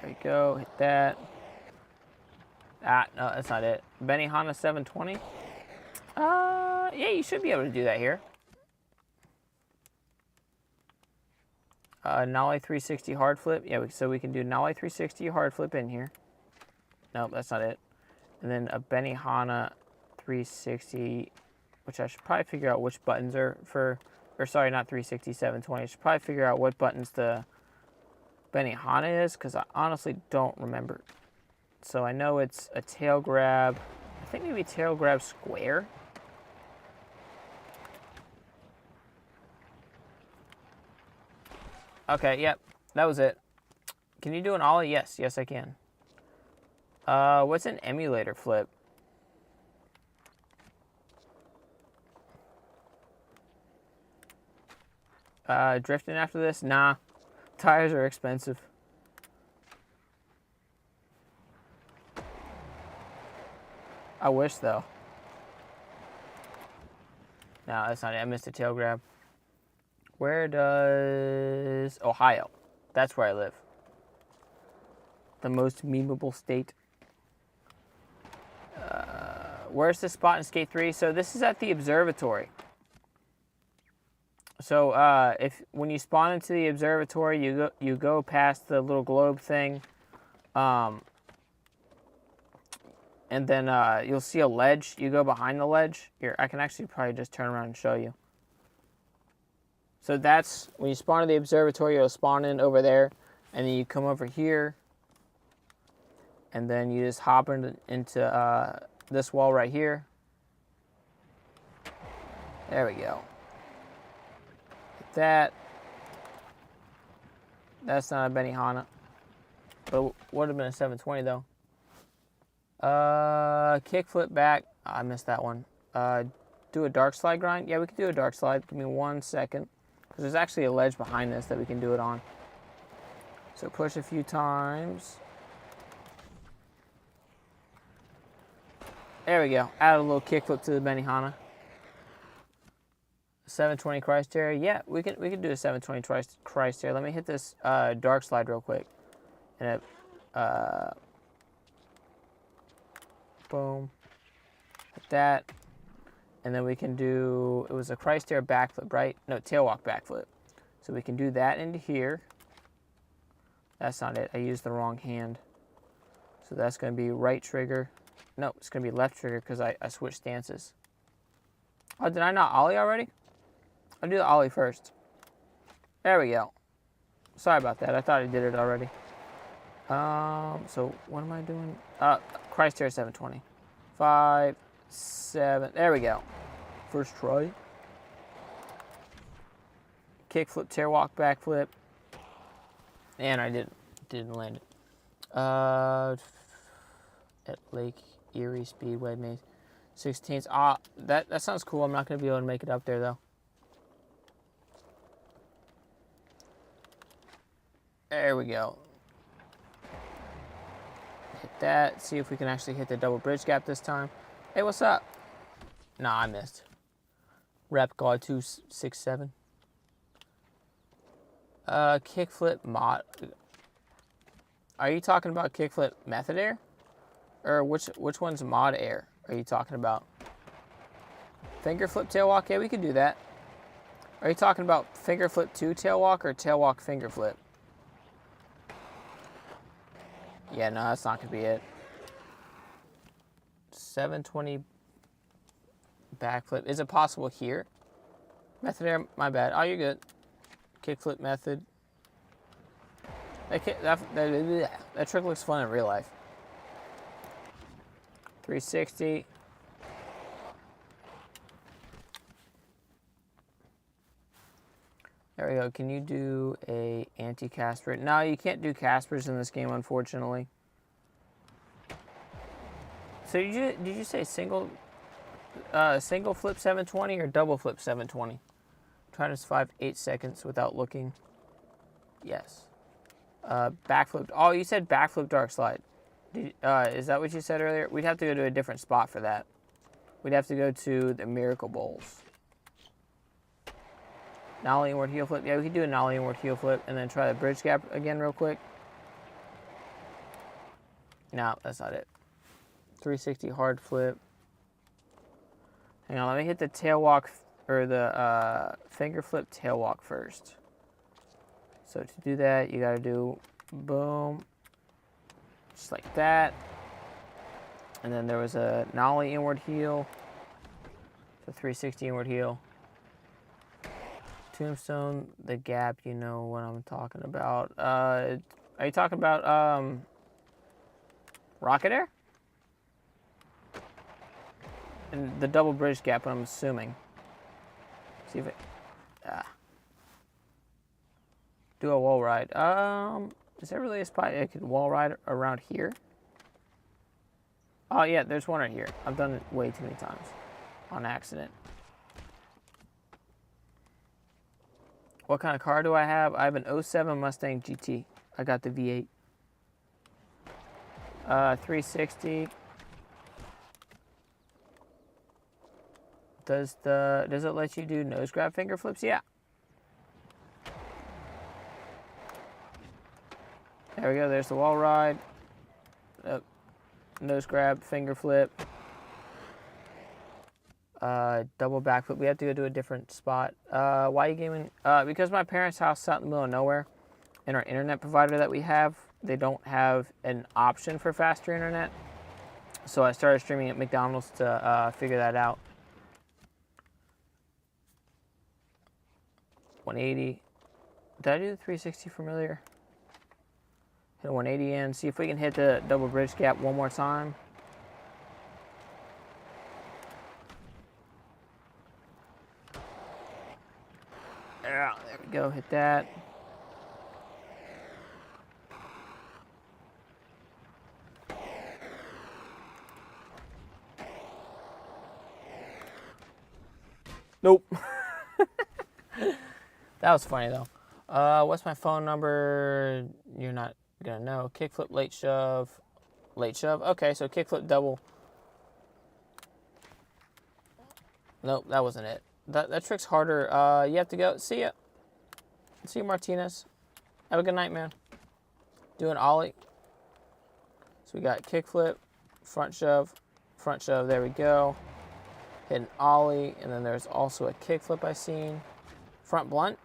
Speaker 1: There you go. Hit that. Ah, no, that's not it. Benihana 720. Yeah, you should be able to do that here. Nollie 360 hard flip. Yeah, so we can do Nollie 360 hard flip in here. Nope, that's not it. And then a Benihana 360, which I should probably figure out which buttons are for, or sorry, not 360, 720. I should probably figure out what buttons the Benihana is, because I honestly don't remember. So I know it's a tail grab. I think maybe tail grab square. Okay, yep, that was it. Can you do an ollie? Yes, yes I can. What's an emulator flip? Drifting after this? Nah, tires are expensive. I wish though. No, that's not it. I missed a tail grab. Where does... Ohio. That's where I live. The most memeable state. Where's this spot in Skate 3? So this is at the Observatory. So when you spawn into the Observatory, you go past the little globe thing. And then you'll see a ledge. You go behind the ledge. Here, I can actually probably just turn around and show you. So that's, when you spawn in the Observatory, you'll spawn in over there. And then you come over here. And then you just hop into this wall right here. There we go. That's not a Benihana. But would have been a 720 though. Kickflip back. Oh, I missed that one. Do a dark slide grind. Yeah, we can do a dark slide. Give me 1 second. Because there's actually a ledge behind this that we can do it on. So push a few times. There we go. Add a little kickflip to the Benihana. 720 Christ area. Yeah, we can do a 720 Christ area. Let me hit this dark slide real quick. And it, boom. Hit that. And then we can do, it was a Christ area backflip, right? No, tail walk backflip. So we can do that into here. That's not it. I used the wrong hand. So that's going to be right trigger. No, it's going to be left trigger because I switched stances. Oh, did I not ollie already? I'll do the ollie first. There we go. Sorry about that. I thought I did it already. So what am I doing? Christ area 720. 5, 7. There we go. First try. Kickflip, tail walk, backflip. And I didn't land it. At Lake Erie Speedway, May 16th. That sounds cool. I'm not going to be able to make it up there, though. There we go. Hit that. See if we can actually hit the double bridge gap this time. Hey, what's up? Nah, I missed. Rep God 267. Kickflip mod. Are you talking about kickflip method air? Or which one's mod air are you talking about? Finger flip tail walk? Yeah, we could do that. Are you talking about finger flip to tail walk or tail walk finger flip? Yeah, no, that's not gonna be it. 720 backflip. Is it possible here? Method air, my bad. Oh, you're good. Kickflip method. That trick looks fun in real life. 360. There we go. Can you do a anti-Casper? No, you can't do Caspers in this game, unfortunately. So did you say single flip 720 or double flip 720? Try to survive 8 seconds without looking. Yes. Backflip. Oh, you said backflip dark slide. Is that what you said earlier? We'd have to go to a different spot for that. We'd have to go to the Miracle Bowls. Nollie inward heel flip. Yeah, we could do a nollie inward heel flip and then try the bridge gap again real quick. No, that's not it. 360 hard flip. Hang on, let me hit the tail walk or the finger flip tail walk first. So to do that, you gotta do boom, just like that. And then there was a nollie inward heel, so 360 inward heel. Tombstone, the gap, you know what I'm talking about. Are you talking about Rocket Air? And the double bridge gap, I'm assuming. See if it... Do a wall ride. Is there really a spot I could wall ride around here? Oh yeah, there's one right here. I've done it way too many times. On accident. What kind of car do I have? I have an '07 Mustang GT. I got the V8. 360. Does it let you do nose grab finger flips? Yeah. There we go. There's the wall ride. Nose grab, finger flip. Double backflip. We have to go to a different spot. Why are you gaming? Because my parents' house is out in the middle of nowhere, and our internet provider that we have, they don't have an option for faster internet. So I started streaming at McDonald's to figure that out. 180. Did I do the 360 familiar? Hit a 180 in. See if we can hit the double bridge gap one more time. Yeah, there we go. Hit that. Nope. That was funny though. What's my phone number? You're not gonna know. Kickflip, late shove. Late shove. Okay, so kickflip double. Nope, that wasn't it. That trick's harder. You have to go. See ya. See you, Martinez. Have a good night, man. Do an ollie. So we got kickflip, front shove. There we go. Hit an ollie, and then there's also a kickflip I seen. Front blunt.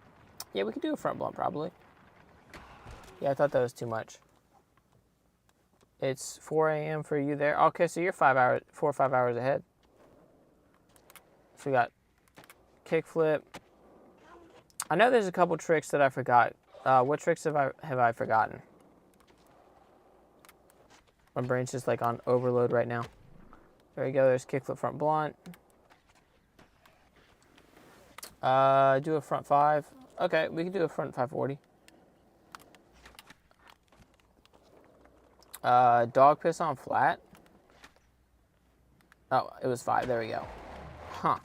Speaker 1: Yeah, we could do a front blunt probably. Yeah, I thought that was too much. It's 4 a.m. for you there. Okay, so you're 4 or 5 hours ahead. So we got kickflip. I know there's a couple tricks that I forgot. What tricks have I forgotten? My brain's just like on overload right now. There we go. There's kickflip front blunt. Do a front 5. Okay, we can do a front 540. Dog piss on flat. Oh, it was 5. There we go. Huh.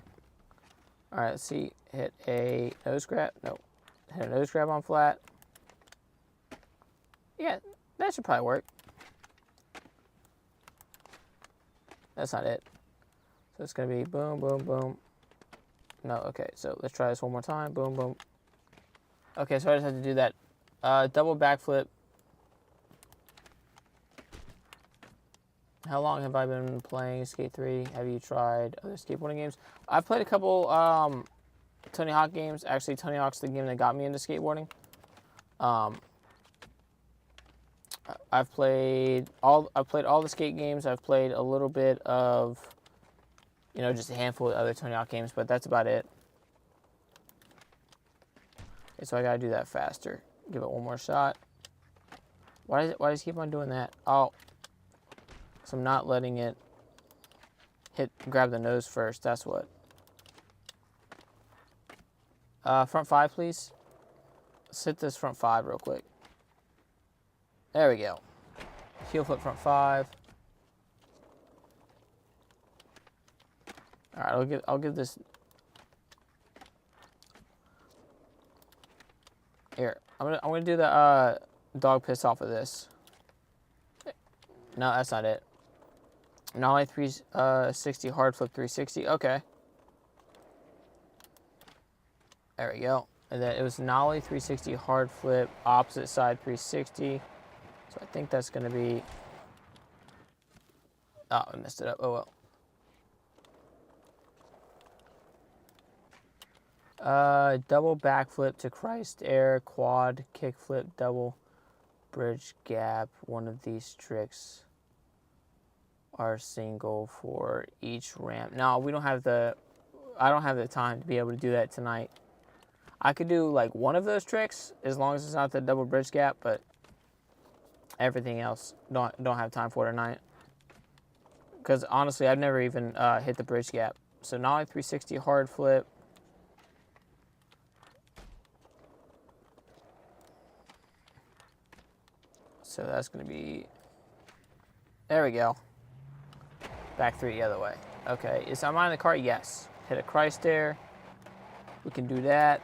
Speaker 1: All right, let's see. Hit a nose grab. No. Hit a nose grab on flat. Yeah, that should probably work. That's not it. So it's going to be boom, boom, boom. No, okay. So let's try this one more time. Boom, boom. Okay, so I just have to do that. Double backflip. How long have I been playing Skate 3? Have you tried other skateboarding games? I've played a couple Tony Hawk games. Actually, Tony Hawk's the game that got me into skateboarding. I've played all the skate games. I've played a little bit of, you know, just a handful of other Tony Hawk games, but that's about it. Okay, so I gotta do that faster. Give it one more shot. Why does it keep on doing that? Oh. So I'm not letting it grab the nose first, that's what. Front 5, please. Let's hit this front 5 real quick. There we go. Heel flip front 5. All right, I'll give this. Here, I'm gonna do the dog piss off of this. No, that's not it. Nollie 360 hard flip 360. Okay. There we go. And then it was Nollie 360 hard flip opposite side 360. So I think that's going to be... Oh, I messed it up. Oh, well. Double backflip to Christ air, quad, kickflip, double bridge gap. One of these tricks are single for each ramp. Now, we don't have I don't have the time to be able to do that tonight. I could do like one of those tricks as long as it's not the double bridge gap, but everything else don't have time for tonight. Because honestly, I've never even hit the bridge gap. So Nollie 360 hard flip. So that's going to be, there we go. Back 3 the other way. Okay, am I in the cart? Yes. Hit a Christ there. We can do that.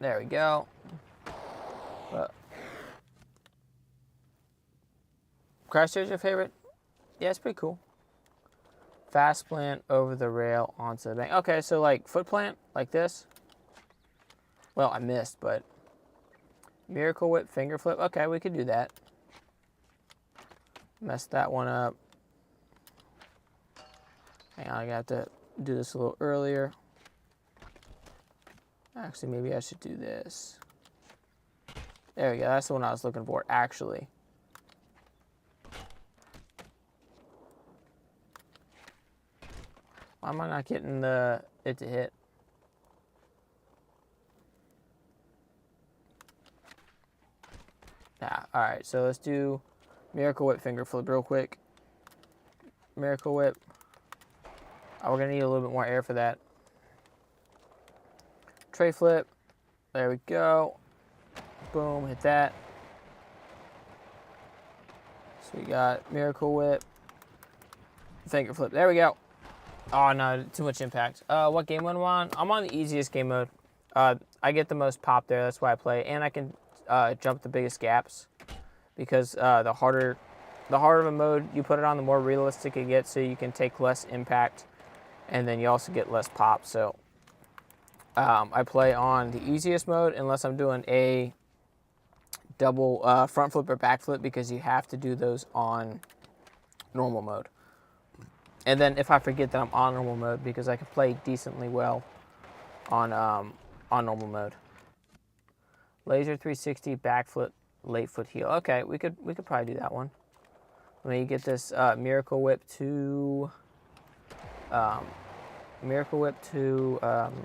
Speaker 1: There we go. Christ there's your favorite? Yeah, it's pretty cool. Fast plant over the rail onto the bank. Okay, so like foot plant, like this. Well, I missed, but miracle whip, finger flip. Okay, we could do that. Messed that one up. Hang on, I got to do this a little earlier. Actually, maybe I should do this. There we go. That's the one I was looking for, actually. Why am I not getting it to hit? Nah, alright, so let's do miracle whip finger flip real quick. Miracle whip. Oh, we're going to need a little bit more air for that. Tray flip. There we go. Boom, hit that. So we got miracle whip. Finger flip. There we go. Oh, no, too much impact. What game mode am I on? I'm on the easiest game mode. I get the most pop there. That's why I play. And I can jump the biggest gaps. Because the harder of a mode you put it on, the more realistic it gets. So you can take less impact. And then you also get less pop. So I play on the easiest mode unless I'm doing a double front flip or back flip, because you have to do those on normal mode. And then if I forget that I'm on normal mode, because I can play decently well on normal mode. Laser 360 back flip, late foot heel. Okay, we could probably do that one. Let me get this miracle whip to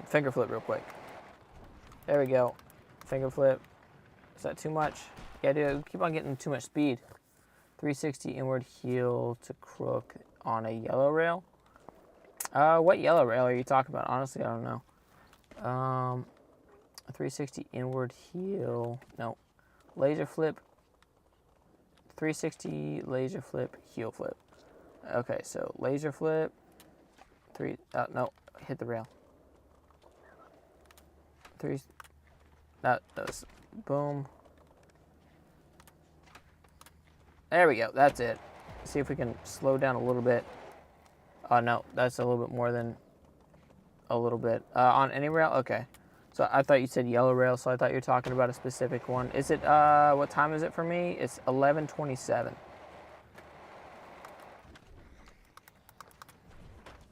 Speaker 1: finger flip real quick. There we go. Finger flip. Is that too much? Yeah, dude, keep on getting too much speed. 360 inward heel to crook on a yellow rail. What yellow rail are you talking about? Honestly, I don't know. A 360 inward heel. No. Laser flip. 360 laser flip, heel flip. Okay, so laser flip. No, hit the rail. That does. Boom. There we go. That's it. See if we can slow down a little bit. Oh, no. That's a little bit more than a little bit. On any rail? Okay. So I thought you said yellow rail, so I thought you were talking about a specific one. Is it, what time is it for me? It's 11:27.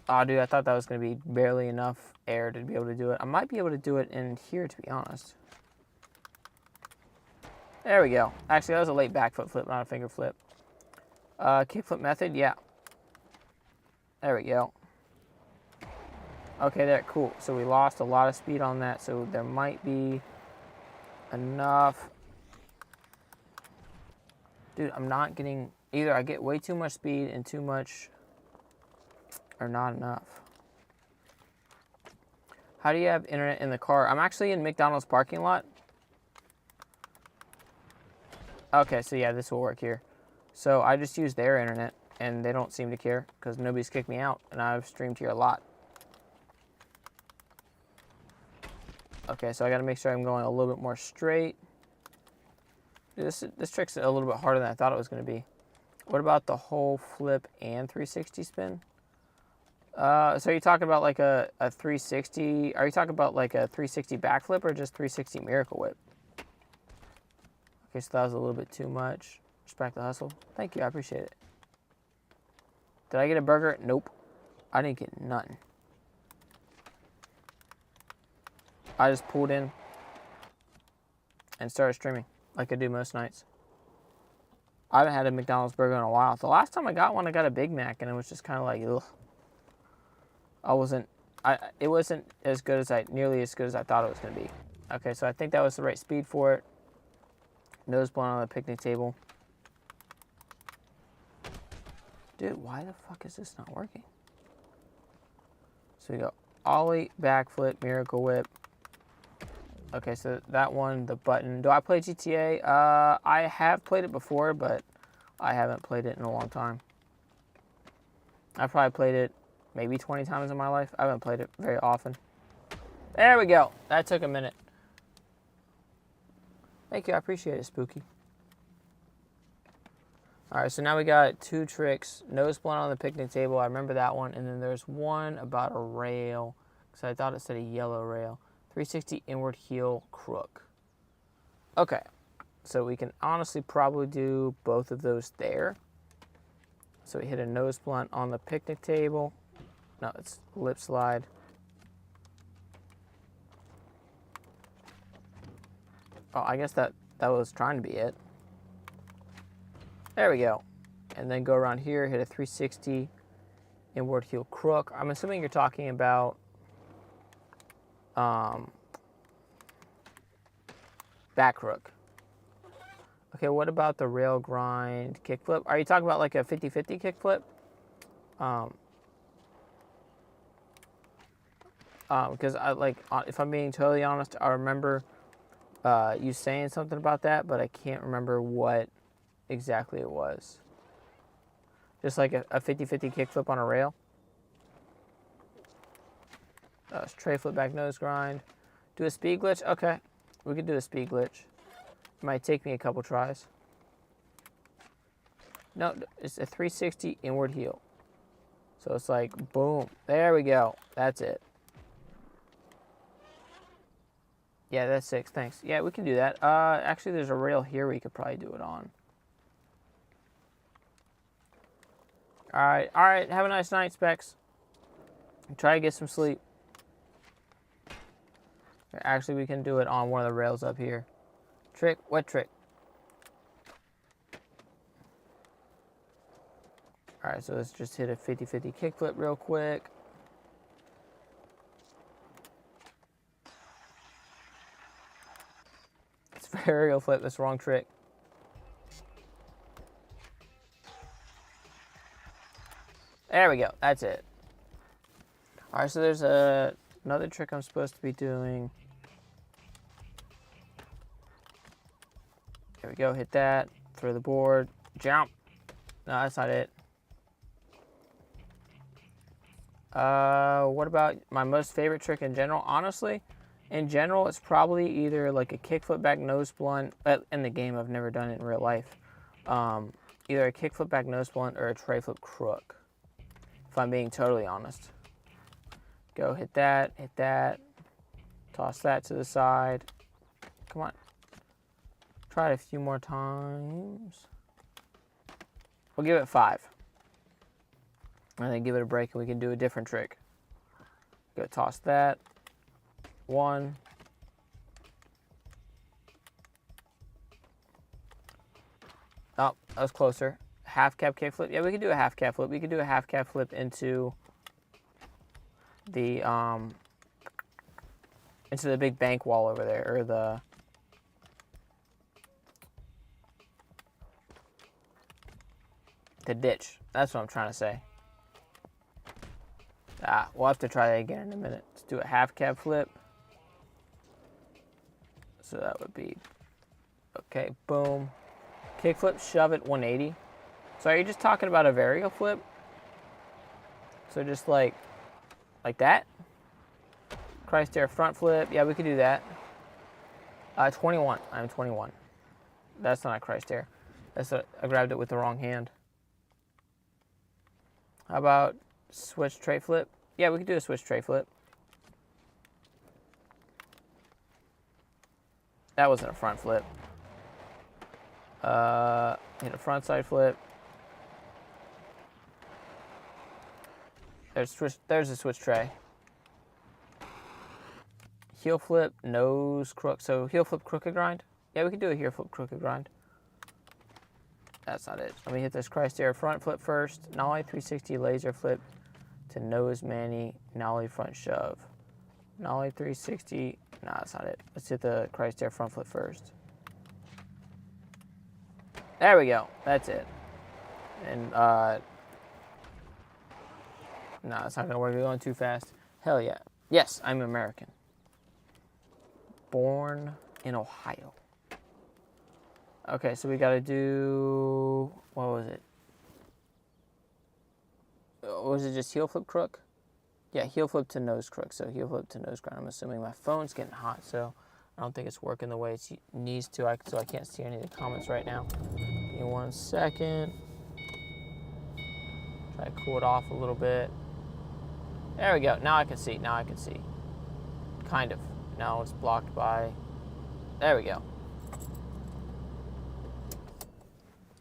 Speaker 1: Oh, dude, I thought that was going to be barely enough air to be able to do it. I might be able to do it in here, to be honest. There we go. Actually, that was a late back foot flip, not a finger flip. Kick flip method, yeah. There we go. Okay, there, cool. So we lost a lot of speed on that, so there might be enough. Dude, I'm not getting, either I get way too much speed and too much, or not enough. How do you have internet in the car? I'm actually in McDonald's parking lot. Okay, so yeah, this will work here. So I just use their internet, and they don't seem to care, because nobody's kicked me out, and I've streamed here a lot. Okay, so I gotta make sure I'm going a little bit more straight. Dude, this trick's a little bit harder than I thought it was gonna be. What about the whole flip and 360 spin? So are you talking about like a 360, are you talking about like a 360 backflip or just 360 miracle whip? Okay, so that was a little bit too much. Respect the hustle. Thank you, I appreciate it. Did I get a burger? Nope. I didn't get nothing. I just pulled in and started streaming like I do most nights. I haven't had a McDonald's burger in a while. The last time I got one, I got a Big Mac, and it was just kind of like, ugh. It wasn't as good as nearly as good as I thought it was going to be. Okay, so I think that was the right speed for it. Nose blown on the picnic table. Dude, why the fuck is this not working? So we go ollie, backflip, miracle whip. Okay, so that one, the button. Do I play GTA? I have played it before, but I haven't played it in a long time. I've probably played it maybe 20 times in my life. I haven't played it very often. There we go. That took a minute. Thank you. I appreciate it, Spooky. All right, so now we got two tricks. Nose blunt on the picnic table. I remember that one. And then there's one about a rail, because I thought it said a yellow rail. 360 inward heel crook. Okay, so we can honestly probably do both of those there. So we hit a nose blunt on the picnic table. No, it's lip slide. Oh, I guess that was trying to be it. There we go. And then go around here, hit a 360 inward heel crook. I'm assuming you're talking about back crook. Okay, what about the rail grind kickflip? Are you talking about like a 50-50 kickflip? Because if I'm being totally honest, I remember you saying something about that, but I can't remember what exactly it was. Just like a 50-50 kickflip on a rail. Tray flip back nose grind. Do a speed glitch? Okay. We could do a speed glitch. It might take me a couple tries. No, it's a 360 inward heel. So it's like, boom. There we go. That's it. Yeah, that's 6. Thanks. Yeah, we can do that. Actually, there's a rail here we could probably do it on. All right. Have a nice night, Specs. Try to get some sleep. Actually, we can do it on one of the rails up here. Trick, what trick? All right, so let's just hit a 50-50 kickflip real quick. It's aerial flip, that's the wrong trick. There we go. That's it. All right, so there's another trick I'm supposed to be doing. There we go. Hit that. Throw the board. Jump. No, that's not it. What about my most favorite trick in general? Honestly, in general, it's probably either like a kickflip back nose blunt. In the game, I've never done it in real life. Either a kickflip back nose blunt or a tray flip crook. If I'm being totally honest. Go hit that, toss that to the side. Come on. Try it a few more times. We'll give it 5. And then give it a break and we can do a different trick. Go toss that. 1. Oh, that was closer. Half cab kickflip. Yeah, we could do a half cab flip. We could do a half cab flip into the big bank wall over there, or the ditch. That's what I'm trying to say. We'll have to try that again in a minute. Let's do a half cab flip. So that would be, okay, boom. Kickflip, shove it 180. So are you just talking about a varial flip? So just like that? Christ air front flip. Yeah, we could do that. 21. I'm 21. That's not a Christ air. I grabbed it with the wrong hand. How about switch tray flip? Yeah, we could do a switch tray flip. That wasn't a front flip. Hit a front side flip. There's a switch tray. Heel flip, nose crook. So heel flip crooked grind. Yeah, we could do a heel flip crooked grind. That's not it. Let me hit this Christ air front flip first. Nollie 360 laser flip to nose Manny. Nollie front shove. Nollie 360. Nah, that's not it. Let's hit the Christ air front flip first. There we go. That's it. And no, it's not gonna work. We're going too fast. Hell yeah. Yes, I'm American. Born in Ohio. Okay, so we gotta do, what was it? Was it just heel flip crook? Yeah, heel flip to nose crook. So heel flip to nose grind. I'm assuming my phone's getting hot, so I don't think it's working the way it needs to, so I can't see any of the comments right now. Give me 1 second. Try to cool it off a little bit. There we go. Now I can see. Now I can see. Kind of. Now it's blocked by... There we go.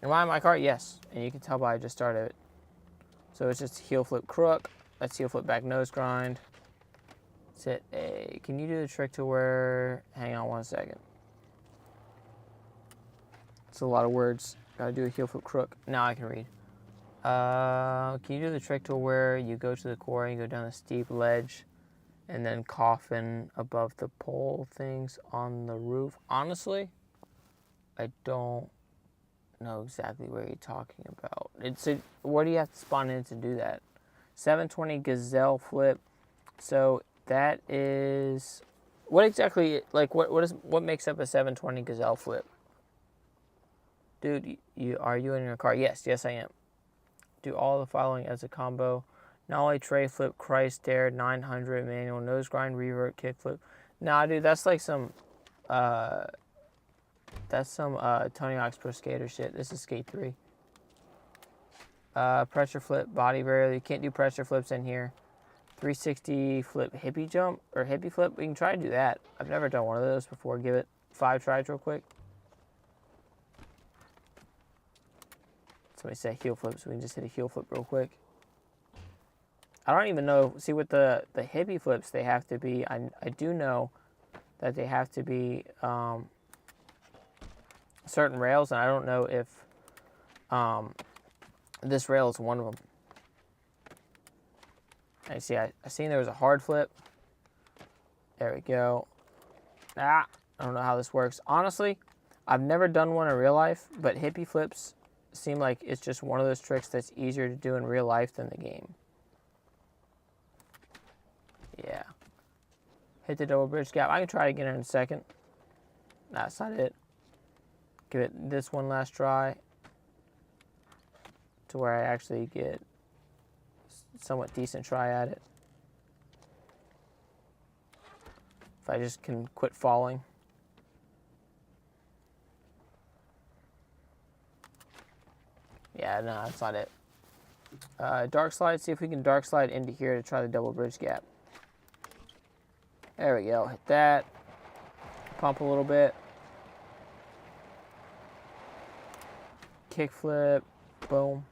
Speaker 1: Am I in my car? Yes. And you can tell by I just started it. So it's just heel flip crook. Let's heel flip back nose grind. Let's hit a... Can you do the trick to where... Hang on 1 second. It's a lot of words. Gotta do a heel flip crook. Now I can read. Can you do the trick to where you go to the quarry and go down a steep ledge and then coffin above the pole things on the roof? Honestly, I don't know exactly what you're talking about. Where do you have to spawn in to do that? 720 gazelle flip. So that is, what exactly, like what makes up a 720 gazelle flip? Dude, are you in your car? Yes, I am. Do all the following as a combo. Nollie tray flip, Christ air, 900 manual nose grind, revert kick flip. Nah, dude, that's like some Tony Hawk's Pro Skater shit. This is Skate 3. Pressure flip, body barrier. You can't do pressure flips in here. 360 flip, hippie jump or hippie flip. We can try to do that. I've never done one of those before. Give it 5 tries real quick. Somebody said heel flip, so we can just hit a heel flip real quick. I don't even know. See, with the hippie flips, they have to be. I do know that they have to be certain rails, and I don't know if this rail is one of them. I see. I seen there was a hard flip. There we go. I don't know how this works. Honestly, I've never done one in real life, but hippie flips seem like it's just one of those tricks that's easier to do in real life than the game. Yeah. Hit the double bridge gap. I can try again in a second. That's not it. Give it this one last try to where I actually get somewhat decent try at it. If I just can quit falling. Yeah, no, that's not it. Dark slide, see if we can dark slide into here to try the double bridge gap. There we go, hit that. Pump a little bit. Kick flip, boom.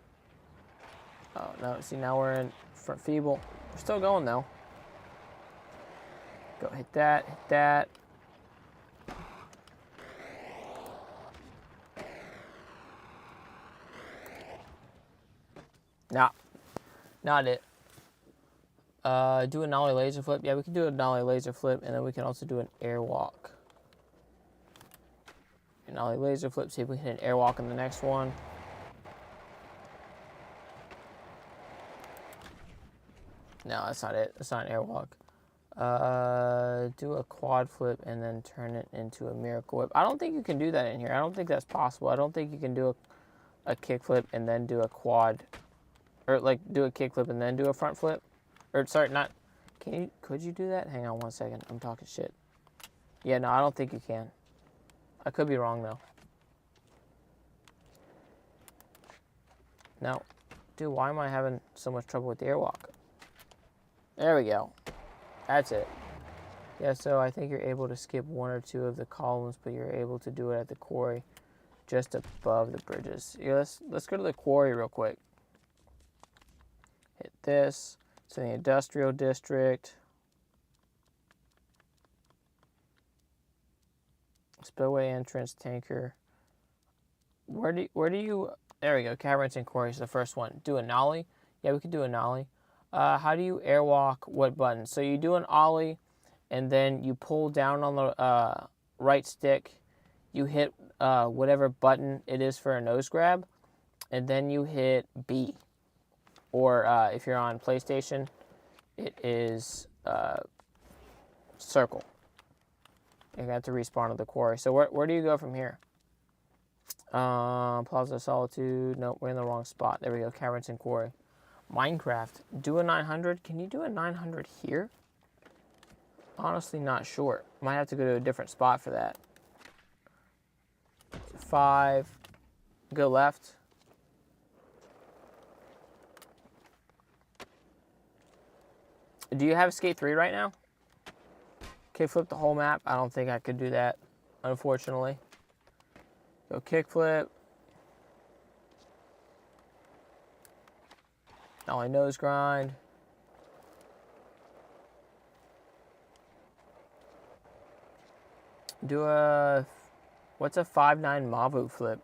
Speaker 1: Oh no, see now we're in front feeble. We're still going though. Go hit that, hit that. Nah, not it. Do a nollie laser flip. Yeah, we can do a nollie laser flip, and then we can also do an airwalk. Nollie laser flip, see if we can hit an airwalk in the next one. No, that's not it. That's not an airwalk. Do a quad flip and then turn it into a miracle whip. I don't think you can do that in here. I don't think that's possible. I don't think you can do a kick flip and then do a quad, or like do a kick flip and then do a front flip. Or sorry, not. Could you do that? Hang on one second. I'm talking shit. Yeah, no, I don't think you can. I could be wrong though. No. Dude, why am I having so much trouble with the airwalk? There we go. That's it. Yeah, so I think you're able to skip one or two of the columns, but you're able to do it at the quarry just above the bridges. Yeah, let's go to the quarry real quick. Hit this. It's in the industrial district. Spillway entrance, tanker. Where do you, there we go, caverns and quarries, the first one. Do a nollie. Yeah, we could do a nollie. How do you airwalk what button? So you do an ollie, and then you pull down on the right stick. You hit whatever button it is for a nose grab, and then you hit B. Or if you're on PlayStation, it is circle. You're going to have to respawn to the quarry. So where do you go from here? Plaza of Solitude. Nope, we're in the wrong spot. There we go, caverns and quarry. Minecraft. Do a 900. Can you do a 900 here? Honestly, not sure. Might have to go to a different spot for that. 5. Go left. Do you have Skate 3 right now? Kickflip the whole map. I don't think I could do that, unfortunately. Go kickflip. Nollie nose grind. Do a, what's a 5-9 Mavu flip?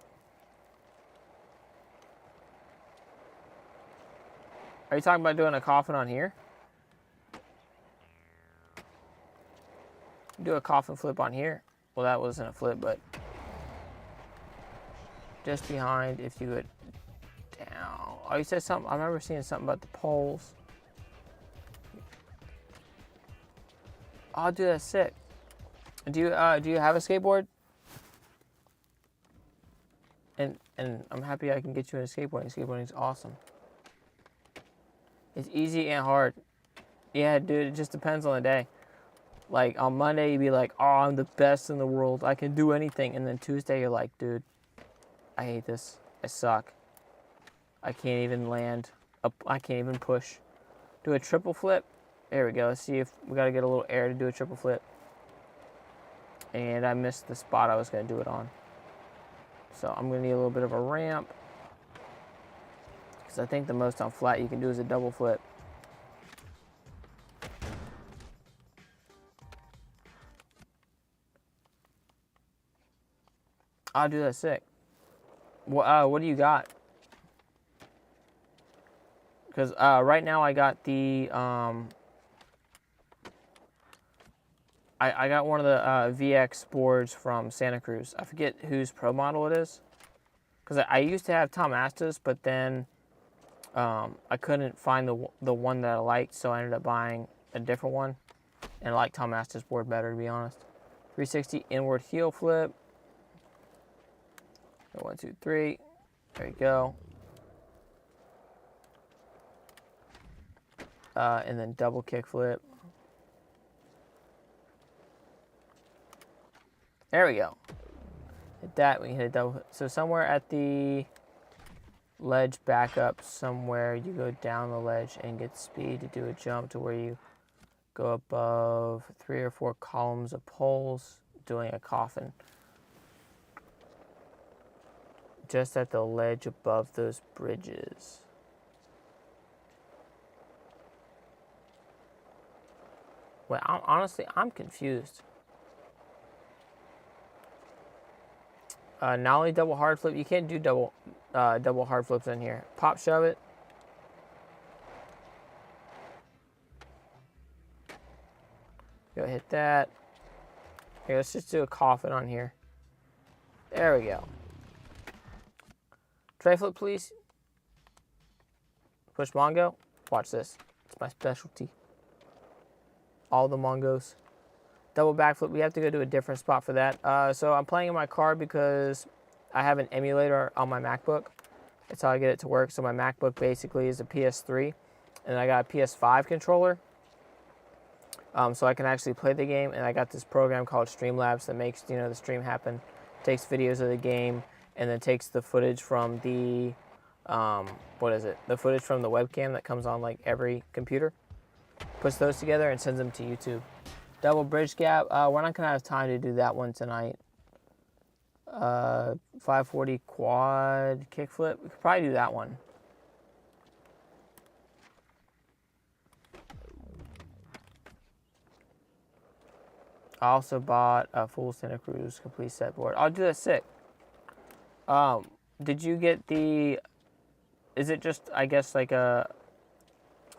Speaker 1: Are you talking about doing a coffin on here? Do a coffin flip on here. Well, that wasn't a flip, but just behind if you would down. Oh, you said something. I remember seeing something about the poles. Oh, dude, that's sick. Do you have a skateboard? And I'm happy I can get you into skateboarding. Skateboarding's awesome. It's easy and hard. Yeah, dude, it just depends on the day. Like, on Monday, you'd be like, oh, I'm the best in the world. I can do anything. And then Tuesday, you're like, dude, I hate this. I suck. I can't even land. I can't even push. Do a triple flip. There we go. Let's see if we got to get a little air to do a triple flip. And I missed the spot I was going to do it on. So I'm going to need a little bit of a ramp. Because I think the most on flat you can do is a double flip. I'll do that sick. What do you got? Because right now I got the I got one of the VX boards from Santa Cruz. I forget whose pro model it is. Because I used to have Tom Astos, but then I couldn't find the one that I liked, so I ended up buying a different one. And I like Tom Astos board better, to be honest. 360 inward heel flip. 1, 2, 3. There you go. And then double kick flip. There we go. Hit that, we can hit a double. So somewhere at the ledge back up somewhere, you go down the ledge and get speed to do a jump to where you go above 3 or 4 columns of poles, doing a coffin. Just at the ledge above those bridges. Well, honestly, I'm confused. Not only double hard flip, you can't do double hard flips in here. Pop shove it. Go hit that. Okay, let's just do a coffin on here. There we go. Tray flip, please. Push Mongo. Watch this. It's my specialty. All the Mongos. Double backflip. We have to go to a different spot for that. So I'm playing in my car because I have an emulator on my MacBook. That's how I get it to work. So my MacBook basically is a PS3, and I got a PS5 controller. So I can actually play the game, and I got this program called Streamlabs that makes the stream happen. Takes videos of the game, and then takes the footage from the the footage from the webcam that comes on like every computer. Puts those together and sends them to YouTube. Double bridge gap. We're not gonna have time to do that one tonight. 540 quad kickflip. We could probably do that one. I also bought a full Santa Cruz complete set board. I'll do that sick. Did you get the? Is it just I guess like a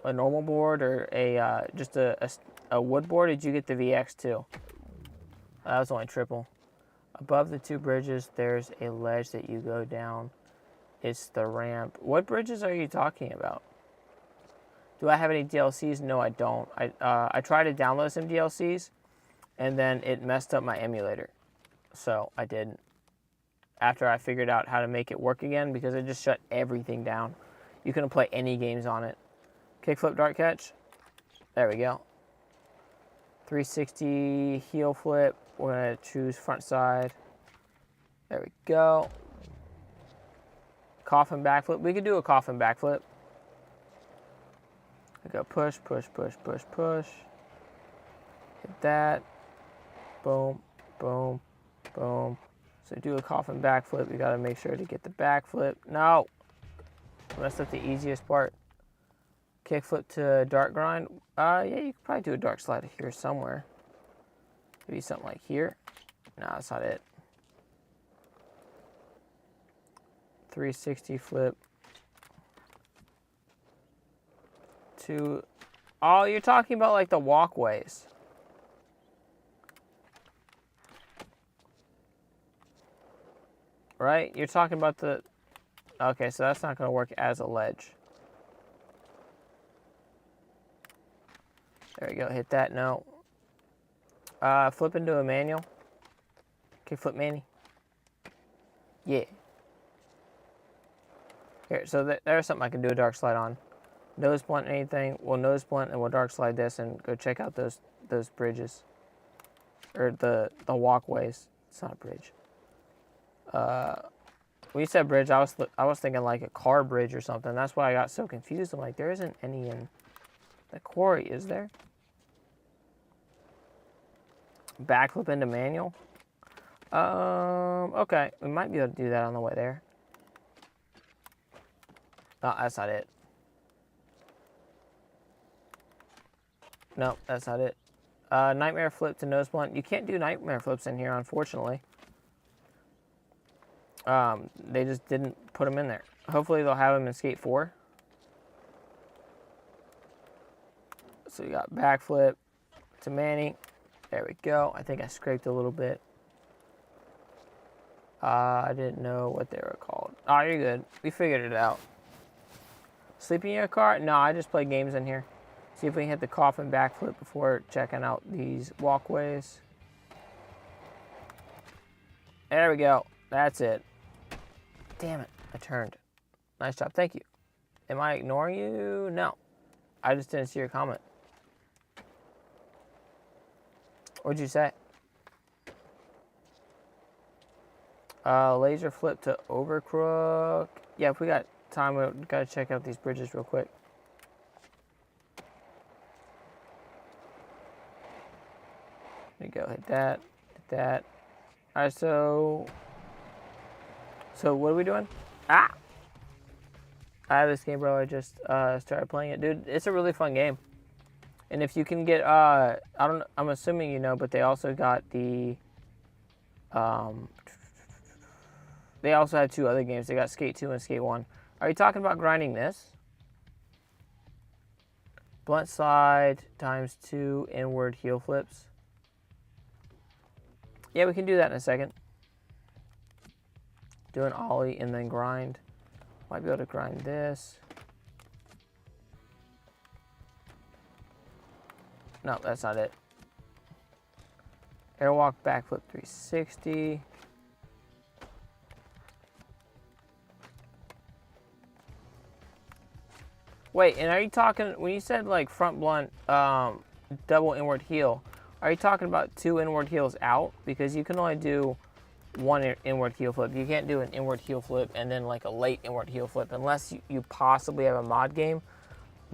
Speaker 1: normal board or a just a wood board? Did you get the VX too? That was only triple. Above the 2 bridges, there's a ledge that you go down. It's the ramp. What bridges are you talking about? Do I have any DLCs? No, I don't. I tried to download some DLCs, and then it messed up my emulator. So I didn't. After I figured out how to make it work again, because it just shut everything down. You couldn't play any games on it. Kickflip dart catch. There we go. 360 heel flip. We're going to choose front side. There we go. Coffin backflip. We could do a coffin backflip. We go push, push, push, push, push. Hit that. Boom, boom, boom. So do a coffin backflip. You got to make sure to get the backflip. No. Messed up the easiest part. Kickflip to dart grind. Yeah, you could probably do a dark slide here somewhere. Maybe something like here. No, that's not it. 360 flip. To, oh, you're talking about like the walkways. Right? You're talking about the, okay, so that's not going to work as a ledge. There we go, hit that, no. Flip into a manual. Okay, flip Manny. Yeah. Here, so there's something I can do a dark slide on. Nose blunt anything. We'll nose blunt and we'll dark slide this and go check out those bridges. Or the walkways. It's not a bridge. When you said bridge, I was thinking like a car bridge or something. That's why I got so confused. I'm like, there isn't any in the quarry, is there? Backflip into manual. Okay, we might be able to do that on the way there. Oh, that's not it. No, that's not it. Nightmare flip to nose blunt. You can't do nightmare flips in here, unfortunately. They just didn't put them in there. Hopefully they'll have them in Skate 4. So you got backflip to Manny. There we go. I think I scraped a little bit. I didn't know what they were called. Oh, you're good. We figured it out. Sleeping in your car? No, I just play games in here. See if we can hit the coffin backflip before checking out these walkways. There we go. That's it. Damn it. I turned. Nice job. Thank you. Am I ignoring you? No. I just didn't see your comment. What'd you say? Laser flip to Overcrook. Yeah, if we got time, we gotta check out these bridges real quick. There you go. Hit that. Hit that. All right, so what are we doing? Ah! I have this game, bro. I just started playing it. Dude, it's a really fun game. And if you can get, I'm assuming you know, but they also got the, they also had 2 other games. They got Skate 2 and Skate 1. Are you talking about grinding this? Blunt slide times 2 inward heel flips. Yeah, we can do that in a second. Do an ollie and then grind. Might be able to grind this. No, that's not it. Airwalk backflip 360. Wait, and are you talking, when you said like front blunt, double inward heel, are you talking about 2 inward heels out? Because you can only do 1 inward heel flip. You can't do an inward heel flip and then like a late inward heel flip unless you possibly have a modded game.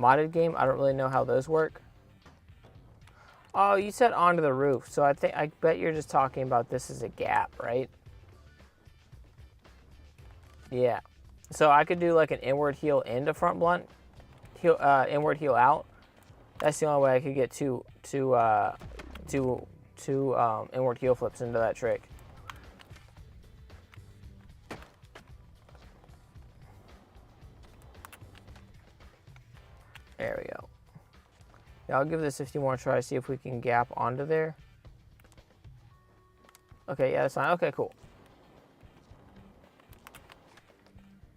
Speaker 1: I don't really know how those work. Oh, you said onto the roof. So I bet you're just talking about this as a gap, right? Yeah. So I could do like an inward heel into front blunt, inward heel out. That's the only way I could get two inward heel flips into that trick. There we go. Yeah, I'll give this a few more tries, see if we can gap onto there. Okay, yeah, that's fine. Okay, cool.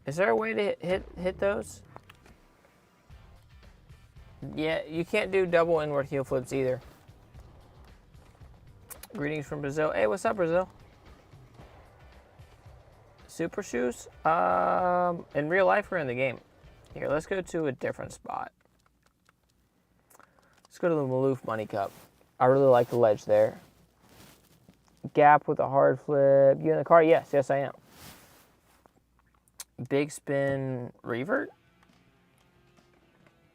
Speaker 1: Is there a way to hit those? Yeah, you can't do double inward heel flips either. Greetings from Brazil. Hey, what's up, Brazil? Super shoes? In real life or in the game? Here, let's go to a different spot. Let's go to the Maloof Money Cup. I really like the ledge there. Gap with a hard flip. You in the car? Yes, yes I am. Big spin revert.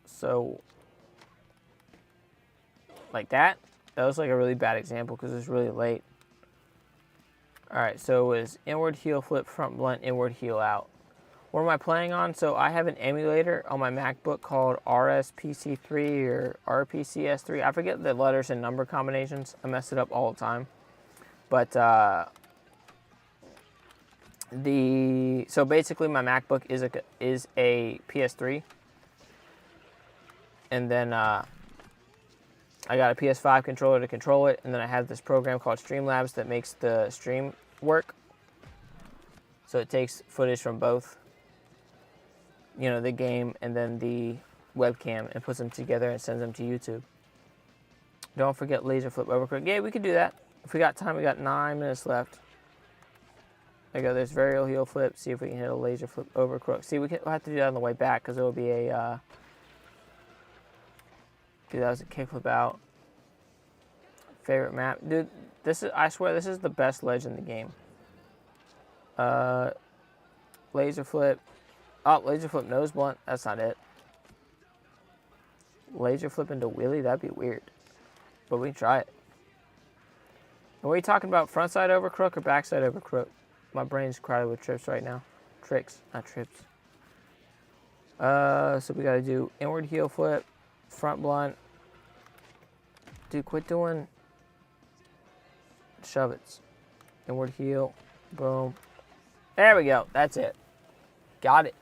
Speaker 1: So, like that. That was like a really bad example because it was really late. All right, so it was inward heel flip, front blunt, inward heel out. What am I playing on? So I have an emulator on my MacBook called RSPC3 or RPCS3. I forget the letters and number combinations. I mess it up all the time. But so basically my MacBook is a PS3. And then I got a PS5 controller to control it, and then I have this program called Streamlabs that makes the stream work. So it takes footage from both, you know, the game and then the webcam and puts them together and sends them to YouTube. Don't forget laser flip overcrook. Yeah, we could do that. If we got time, we got 9 minutes left. There you go, there's varial heel flip. See if we can hit a laser flip overcrook. See, we'll have to do that on the way back because it will be a, dude, that was a kickflip out. Favorite map. Dude, I swear, this is the best ledge in the game. Laser flip. Oh, laser flip nose blunt. That's not it. Laser flip into wheelie? That'd be weird. But we can try it. And what are you talking about? Front side over crook or back side over crook? My brain's crowded with trips right now. Tricks, not trips. So we gotta do inward heel flip, front blunt. Dude, quit doing shove it's. Inward heel. Boom. There we go. That's it. Got it.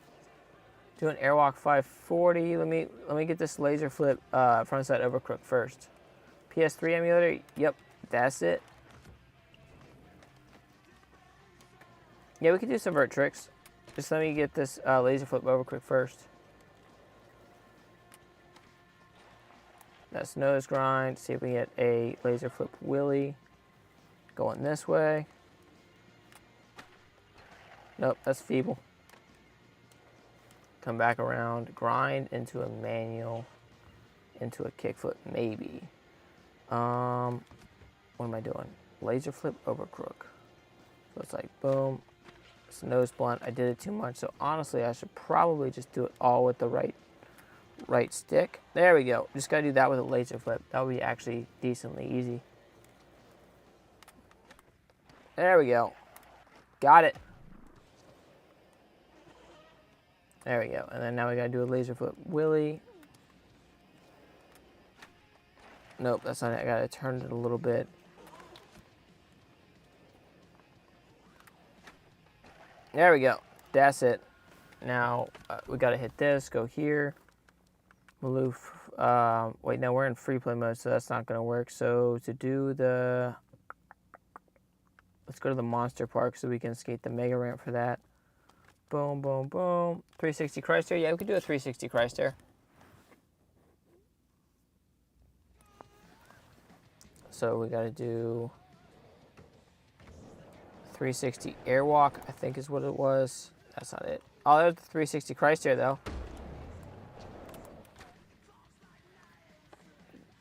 Speaker 1: Do an airwalk 540. Let me get this laser flip front side over crook first. PS3 emulator. Yep, that's it. Yeah, we could do some vert tricks. Just let me get this laser flip over quick first. That's nose grind. See if we get a laser flip wheelie going this way. Nope, that's feeble. Come back around, grind into a manual, into a kickflip, maybe. What am I doing? Laser flip over crook. So it's like boom. It's nose blunt. I did it too much, so honestly, I should probably just do it all with the right stick. There we go. Just gotta do that with a laser flip. That would be actually decently easy. There we go. Got it. There we go. And then now we gotta do a laser flip wheelie. Nope, that's not it. I gotta turn it a little bit. There we go. That's it. Now we gotta hit this. Go here. Maloof. Wait, no, we're in free play mode, so that's not gonna work. So to do the, let's go to the monster park so we can skate the mega ramp for that. Boom, boom, boom. 360 Christ air. Yeah, we could do a 360 Christ air. So we gotta do 360 airwalk, I think is what it was. That's not it. Oh, there's the 360 Christ air though.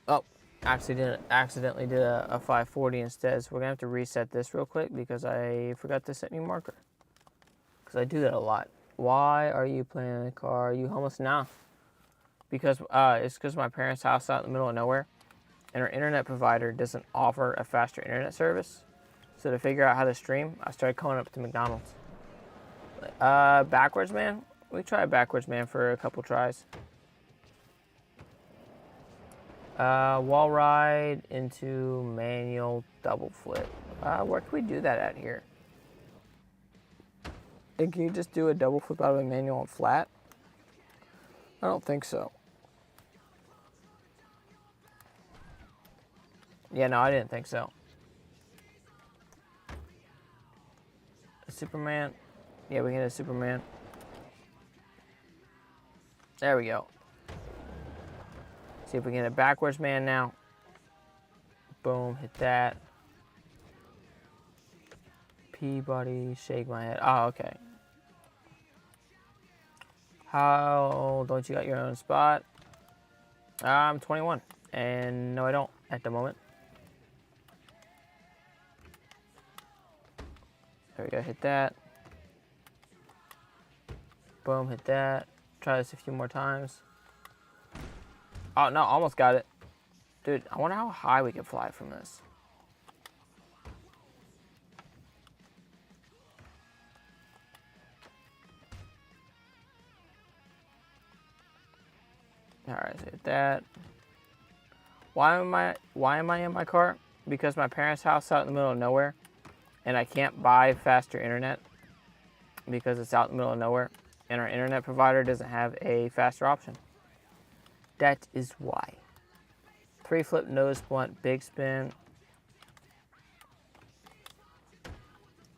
Speaker 1: Oh, accidentally did a 540 instead. So we're gonna have to reset this real quick because I forgot to set new marker. Because I do that a lot. Why are you playing in the car? Are you homeless? Nah. Because it's because my parents' house out in the middle of nowhere. And our internet provider doesn't offer a faster internet service. So to figure out how to stream, I started calling up to McDonald's. Backwards man? We tried backwards man for a couple tries. Wall ride into manual double flip. Where can we do that at here? And can you just do a double flip out of a manual and flat? I don't think so. Yeah, no, I didn't think so. A Superman. Yeah, we can hit a Superman. There we go. See if we can hit a backwards man now. Boom, hit that. Peabody, shake my head. Oh, okay. How don't you got your own spot? I'm 21, and no, I don't at the moment. There we go, hit that. Boom, hit that. Try this a few more times. Oh, no, almost got it. Dude, I wonder how high we can fly from this. Alright, so hit that. Why am I in my car? Because my parents' house out in the middle of nowhere. And I can't buy faster internet because it's out in the middle of nowhere. And our internet provider doesn't have a faster option. That is why. 3 flip nose blunt, big spin.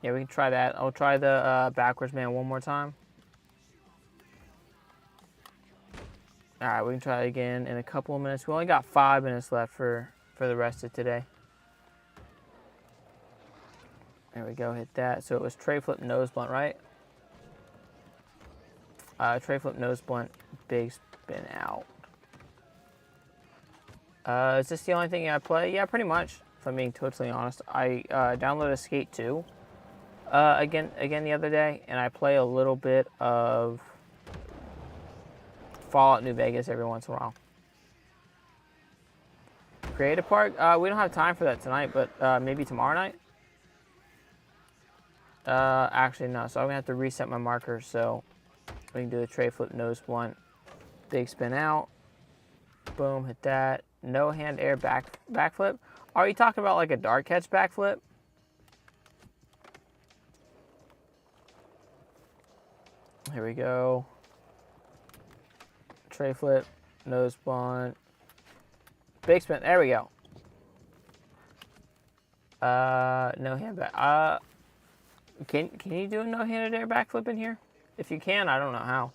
Speaker 1: Yeah, we can try that. I'll try the backwards man one more time. All right, we can try it again in a couple of minutes. We only got 5 minutes left for the rest of today. There we go, hit that. So it was tray flip nose blunt, right? Tray flip nose blunt, big spin out. Is this the only thing I play? Yeah, pretty much, if I'm being totally honest. I downloaded Skate 2 again the other day, and I play a little bit of Fallout New Vegas every once in a while. Creative Park? We don't have time for that tonight, but maybe tomorrow night? Actually, no. So I'm going to have to reset my marker so we can do the tray flip nose blunt. Big spin out. Boom, hit that. No hand air backflip. Are you talking about like a dart catch backflip? Here we go. Tray flip, nose blunt. Big spin. There we go. No hand back. Can you do a no-handed air backflip in here? If you can, I don't know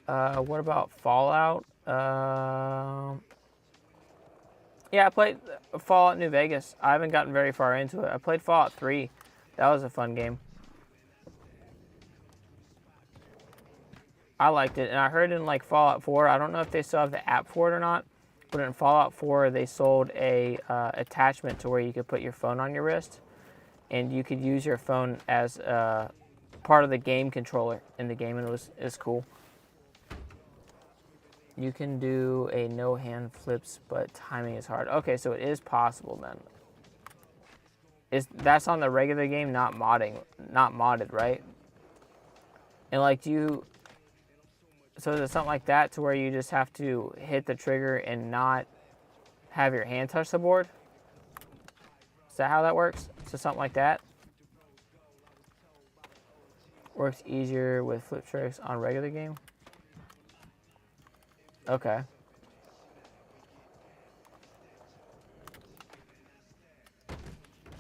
Speaker 1: how. What about Fallout? Yeah, I played Fallout New Vegas. I haven't gotten very far into it. I played Fallout 3. That was a fun game. I liked it, and I heard in like Fallout 4, I don't know if they still have the app for it or not, but in Fallout 4, they sold a attachment to where you could put your phone on your wrist, and you could use your phone as part of the game controller in the game, and it's cool. You can do a no hand flips, but timing is hard. Okay, so it is possible then. That's on the regular game, not modded, right? And like, so is it something like that to where you just have to hit the trigger and not have your hand touch the board? Is that how that works? So something like that? Works easier with flip tricks on regular game? Okay.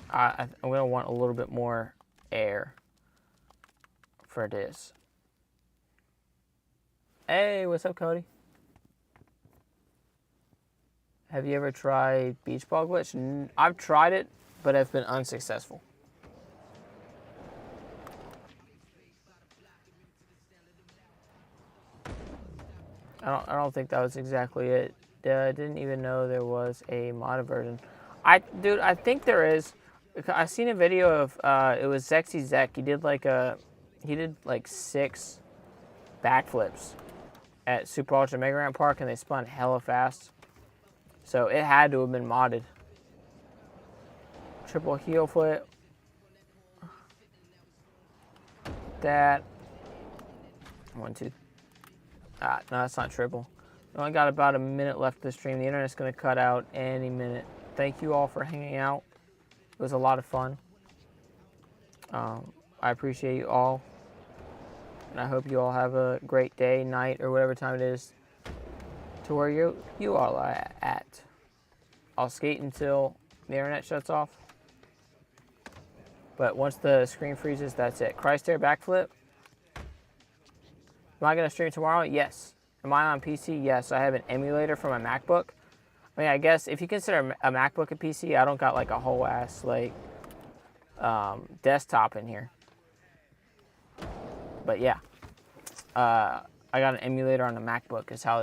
Speaker 1: I'm going to want a little bit more air for this. Hey, what's up, Cody? Have you ever tried beach ball glitch? I've tried it, but I've been unsuccessful. I don't think that was exactly it. I didn't even know there was a modded version. Dude, I think there is. I seen a video of it was Zexy Zek. He did like 6 backflips at Super Ultra Mega Ramp Park, and they spun hella fast. So it had to have been modded. Triple heel flip. That. 1, 2. No, that's not triple. We only got about a minute left of the stream. The internet's going to cut out any minute. Thank you all for hanging out. It was a lot of fun. I appreciate you all. And I hope you all have a great day, night, or whatever time it is to where you all are at. I'll skate until the internet shuts off. But once the screen freezes, that's it. Christ air backflip. Am I going to stream tomorrow? Yes. Am I on PC? Yes. I have an emulator for my MacBook. I mean, I guess if you consider a MacBook a PC, I don't got like a whole ass like desktop in here. But yeah, I got an emulator on the MacBook is how